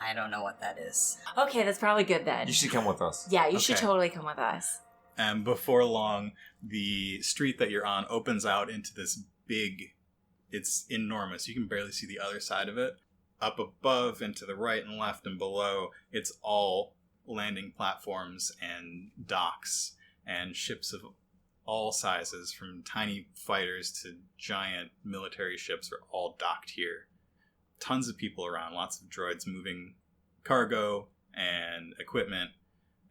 I don't know what that is. Okay, that's probably good then. You should come with us. Yeah, you should Okay. totally come with us. And before long, the street that you're on opens out into this big It's enormous. You can barely see the other side of it. Up above and to the right and left and below, it's all landing platforms and docks, and ships of all sizes, from tiny fighters to giant military ships, are all docked here. Tons of people around, lots of droids moving cargo and equipment,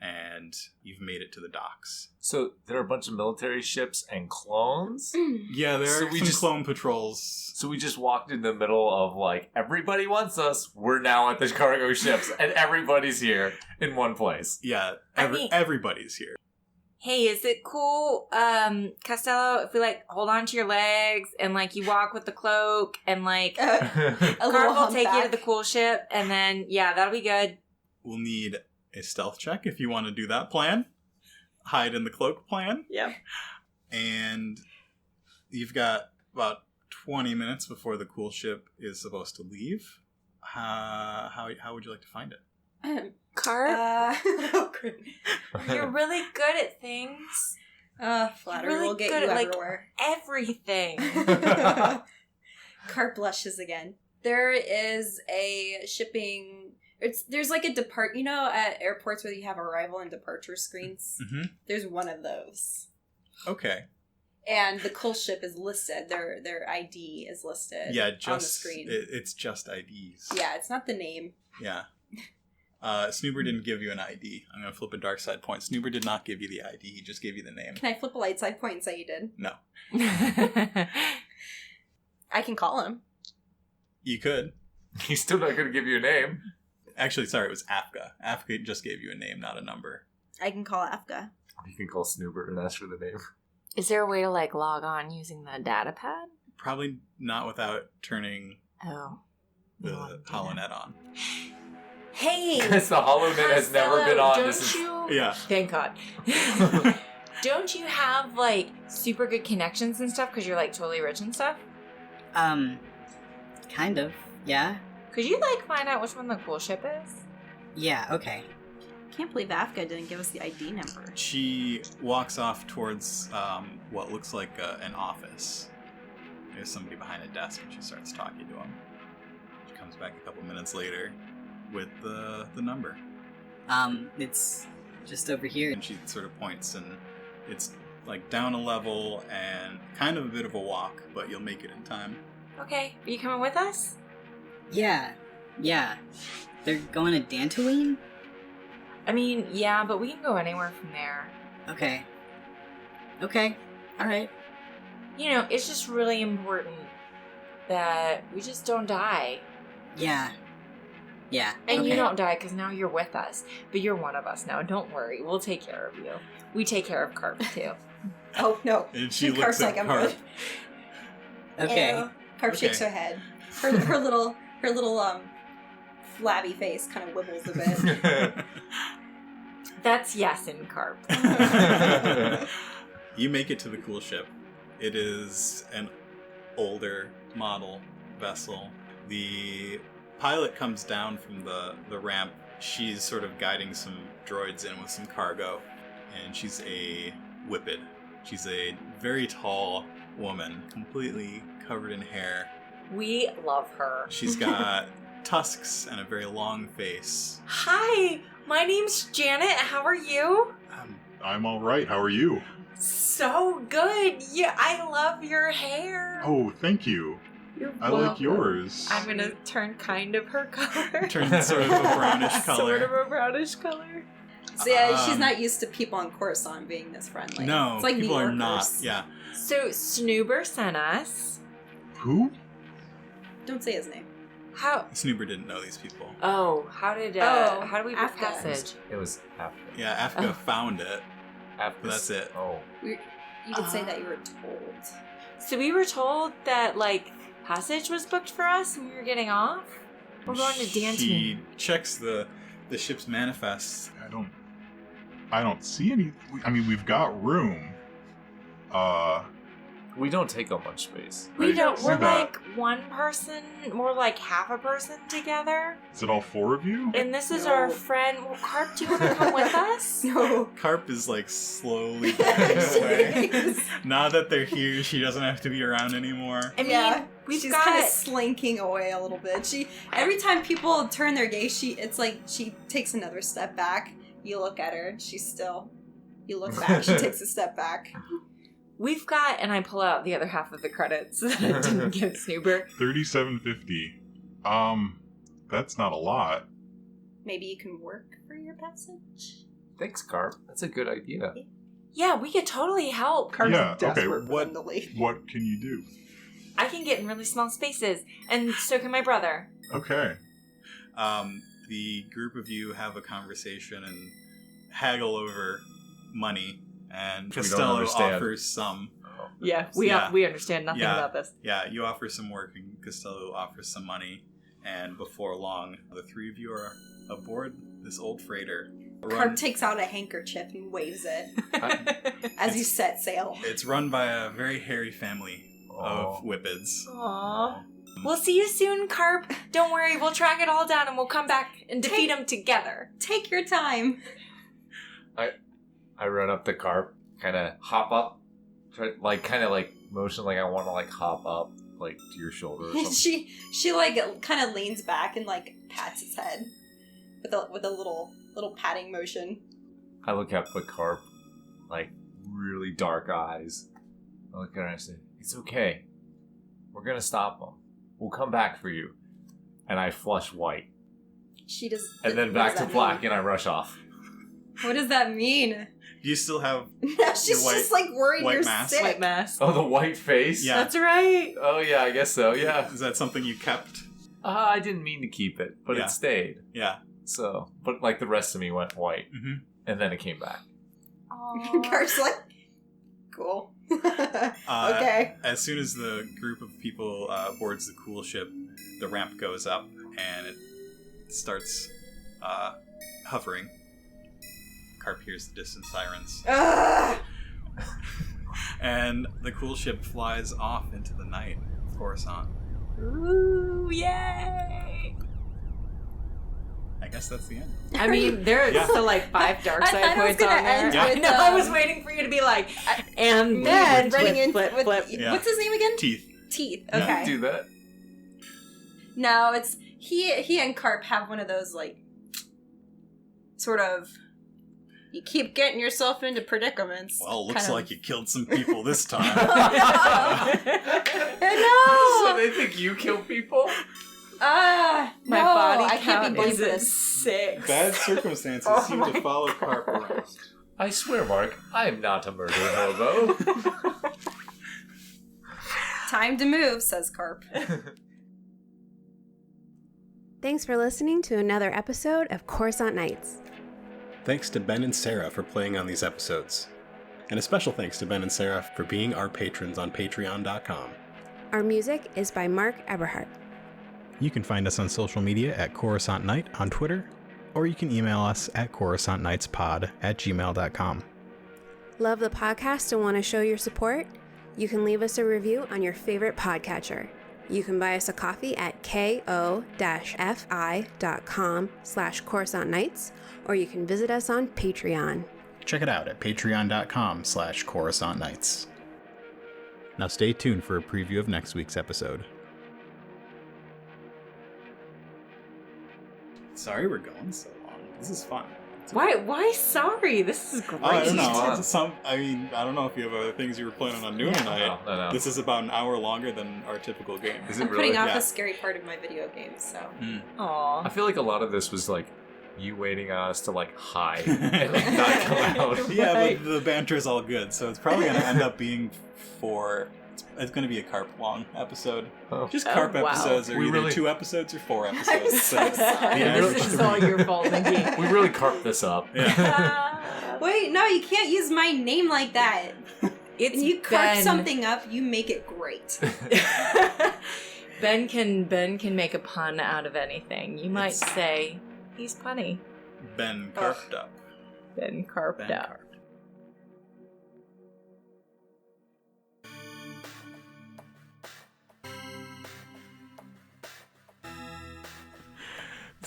and you've made it to the docks. So there are a bunch of military ships and clones? Yeah, there are some clone patrols. So we just walked in the middle of, like, everybody wants us, we're now at the cargo ships, and everybody's here in one place. Yeah, everybody's here. Hey, is it cool, Costello, if we, like, hold on to your legs and, like, you walk with the cloak and, like, Carp will take you to the cool ship and then, yeah, that'll be good. We'll need a stealth check if you want to do that plan. Hide in the cloak plan. Yep. And you've got about 20 minutes before the cool ship is supposed to leave. How would you like to find it? Carp, you're really good at things. Flattery really will get good you at, everywhere. Like, everything. Carp blushes again. There is a shipping... There's like a at airports where you have arrival and departure screens? Mm-hmm. There's one of those. Okay. And the cool ship is listed. Their ID is listed on the screen. It's just IDs. Yeah, it's not the name. Yeah. Snoober didn't give you an ID. I'm going to flip a dark side point. Snoober did not give you the ID. He just gave you the name. Can I flip a light side point and say you did? No. I can call him. You could. He's still not going to give you a name. Actually, sorry, it was Afka. Afka just gave you a name, not a number. I can call Afka. You can call Snoober and ask for the name. Is there a way to, like, log on using the data pad? Probably not without turning the HoloNet on. Hey! Because the HoloNet has never been on. Yeah. Thank God. Don't you have, like, super good connections and stuff because you're, like, totally rich and stuff? Kind of, yeah. Could you, like, find out which one the cool ship is? Yeah, okay. Can't believe Afka didn't give us the ID number. She walks off towards what looks like an office. There's somebody behind a desk, and she starts talking to him. She comes back a couple minutes later with the number. It's just over here. And she sort of points, and it's like down a level and kind of a bit of a walk, but you'll make it in time. Okay, are you coming with us? Yeah. They're going to Dantooine? I mean, yeah, but we can go anywhere from there. Okay. Alright. You know, it's just really important that we just don't die. Yeah. And okay. you don't die because now you're with us. But you're one of us now. Don't worry. We'll take care of you. We take care of Carp, too. Oh, no. And she looks at Carp. Okay. Ew. Carp shakes her head. Her little flabby face kind of wibbles a bit. That's yes in Carp. You make it to the cool ship. It is an older model vessel. The pilot comes down from the ramp. She's sort of guiding some droids in with some cargo, and she's a whippet. She's a very tall woman, completely covered in hair. We love her. She's got tusks and a very long face. Hi, my name's Janet. How are you? I'm all right. How are you? So good. Yeah, I love your hair. Oh, thank you. You're I welcome. like yours. I'm gonna turn kind of her color. Turn sort of a brownish color. Sort of a brownish color. So yeah, she's not used to people on Coruscant being this friendly. No, it's like people New are Yorkers. not. Yeah. So Snoober sent us. Who? Don't say his name. How? Snoober didn't know these people. Oh, how did we book Afka. passage? It was Afka. Yeah, Afka found it. Afka. That's it. Oh. You could say that you were told. So we were told that, like, passage was booked for us and we were getting off? We're going to She Dantooine. checks the ship's manifest. I don't see any. I mean, we've got room. We don't take up much space. We right? don't. We're See that? like one person, more like half a person together. Is it all 4 of you? And this is No. our friend. Well, Carp, do you want to come with us? No. Carp is like slowly backing away. Now that they're here, she doesn't have to be around anymore. I mean, she's we've kind of got. slinking away a little bit. Every time people turn their gaze, it's like she takes another step back. You look at her, you look back, she takes a step back. We've got, and I pull out the other half of the credits that I didn't give Snoober. 3750. That's not a lot. Maybe you can work for your passage? Thanks, Carp. That's a good idea. Yeah, we could totally help. Carp's Yeah, okay, desperate for what- them to leave. What can you do? I can get in really small spaces, and so can my brother. Okay. The group of you have a conversation and haggle over money, and We don't Costello understand. offers some. Yeah, Yeah. we understand nothing Yeah. about this. Yeah, you offer some work, and Costello offers some money, and before long, the three of you are aboard this old freighter. Carp takes out a handkerchief and waves it as you set sail. It's run by a very hairy family Oh. of whippids. Aww. We'll see you soon, Carp. Don't worry, we'll track it all down and we'll come back and defeat them together. Take your time. I run up to Carp, kind of hop up, kind of motion like I want to hop up to your shoulder or something. she kind of leans back and pats his head with a little patting motion. I look up at Carp, really dark eyes. I look at her and I say, "It's okay. We're gonna stop them. We'll come back for you." And I flush white, She does. and then what back does to that black, mean? and I rush off. What does that mean? Do you still have? Now she's white- just worried white you're mask? sick. White mask. Oh, the white face. Yeah. That's right. Oh yeah, I guess so. Yeah. Is that something you kept? I didn't mean to keep it, but Yeah. it stayed. Yeah. So, but the rest of me went white, Mm-hmm. and then it came back. Carp's cool. Okay. As soon as the group of people boards the cool ship, the ramp goes up and it starts hovering. Carp hears the distant sirens, Ugh. and the cool ship flies off into the night of Coruscant. Ooh, yay! I guess that's the end. I mean, there are Yeah. still 5 dark I side thought it was points gonna on there. end I with, know. I was waiting for you to be and then running in flip, with flip. Yeah. what's his name again? Teeth. Teeth. Yeah. Okay. Do that. No, it's he and Carp have one of those sort of. You keep getting yourself into predicaments. Well, looks kind of- like you killed some people this time. No. So they think you kill people? My My body I can't count be blamed is for at this. 6. Bad circumstances Oh seem my to follow Carp around. I swear, Mark, I am not a murderer hobo. Time to move, says Carp. Thanks for listening to another episode of Coruscant Nights. Thanks to Ben and Sarah for playing on these episodes. And a special thanks to Ben and Sarah for being our patrons on patreon.com. Our music is by Mark Eberhardt. You can find us on social media at Coruscant Night on Twitter, or you can email us at coruscantnightspod@gmail.com. Love the podcast and want to show your support? You can leave us a review on your favorite podcatcher. You can buy us a coffee at ko-fi.com/Coruscant Nights, or you can visit us on Patreon. Check it out at patreon.com/Coruscant Nights. Now stay tuned for a preview of next week's episode. Sorry we're going so long. This is fun. Why sorry? This is great. Oh, I don't know. Fun. I don't know if you have other things you were planning on doing tonight. No. This is about an hour longer than our typical game. Is I'm it really? putting off Yeah. the scary part of my video games, so. Aw. I feel like a lot of this was you waiting on us to hide and not come out. Yeah, Right. but the banter is all good, so it's probably going to end up being it's going to be a Carp long episode. Oh. Just Carp wow. episodes are We either really- 2 episodes or 4 I'm episodes. so sorry. Yeah, This is all your fault, Nikki. We really carped this up. Yeah. Wait, no, you can't use my name like that. It's When you carve Ben. something up, you make it great. Ben can make a pun out of anything. You might It's- say he's punny. Ben carped up. Ben carped Ben up. carped.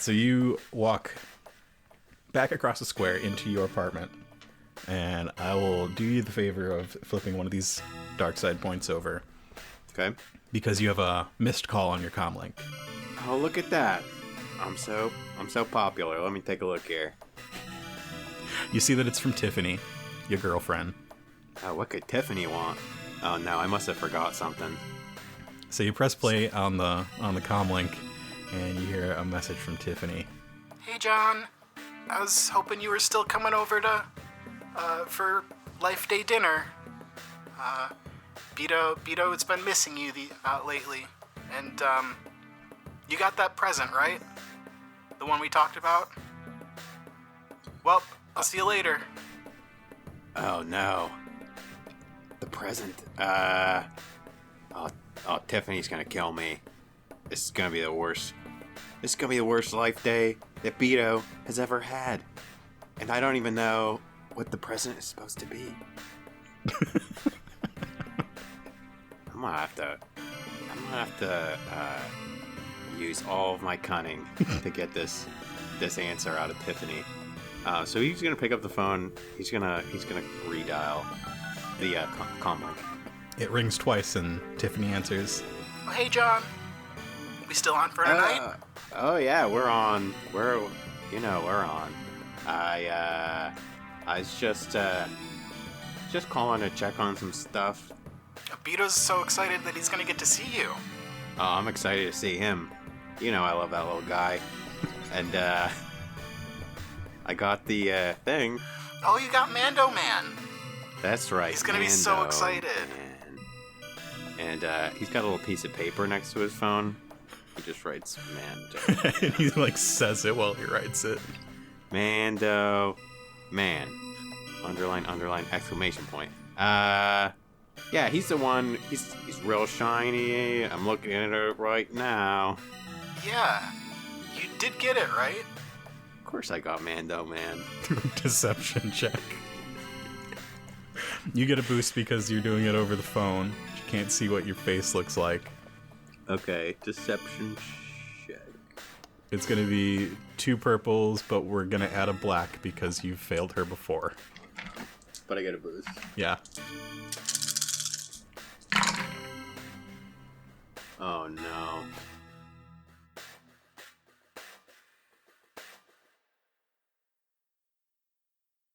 So you walk back across the square into your apartment, and I will do you the favor of flipping one of these dark side points over Okay. because you have a missed call on your comlink. Oh, look at that. I'm so popular. Let me take a look here. You see that it's from Tiffany, your girlfriend. Oh, what could Tiffany want? Oh no, I must have forgot something. So you press play on the comlink, and you hear a message from Tiffany. Hey, John. I was hoping you were still coming over to, for Life Day dinner. Beto has been missing you lately. And, you got that present, right? The one we talked about? Well, I'll see you later. Oh no. The present. Oh, Tiffany's gonna kill me. This is gonna be the worst. This is gonna be the worst life day that Beto has ever had. And I don't even know what the present is supposed to be. I'm gonna have to use all of my cunning to get this answer out of Tiffany. So he's gonna pick up the phone. He's gonna redial the comlink. It rings twice, and Tiffany answers. Oh, hey, John. We still on for tonight? Oh yeah, we're on. We're on. I was just calling to check on some stuff. Beto's so excited that he's gonna get to see you. Oh, I'm excited to see him. You know I love that little guy. And I got the thing. Oh, you got Mando Man. That's right. He's gonna be so excited. Man. And he's got a little piece of paper next to his phone. He just writes Mando. And he says it while he writes it. Mando. Man. Underline, exclamation point. Yeah, he's the one. He's real shiny. I'm looking at it right now. Yeah. You did get it, right? Of course I got Mando, man. Deception check. You get a boost because you're doing it over the phone. You can't see what your face looks like. Okay, deception check. It's going to be 2 purples, but we're going to add a black because you've failed her before. But I get a boost. Yeah. Oh no.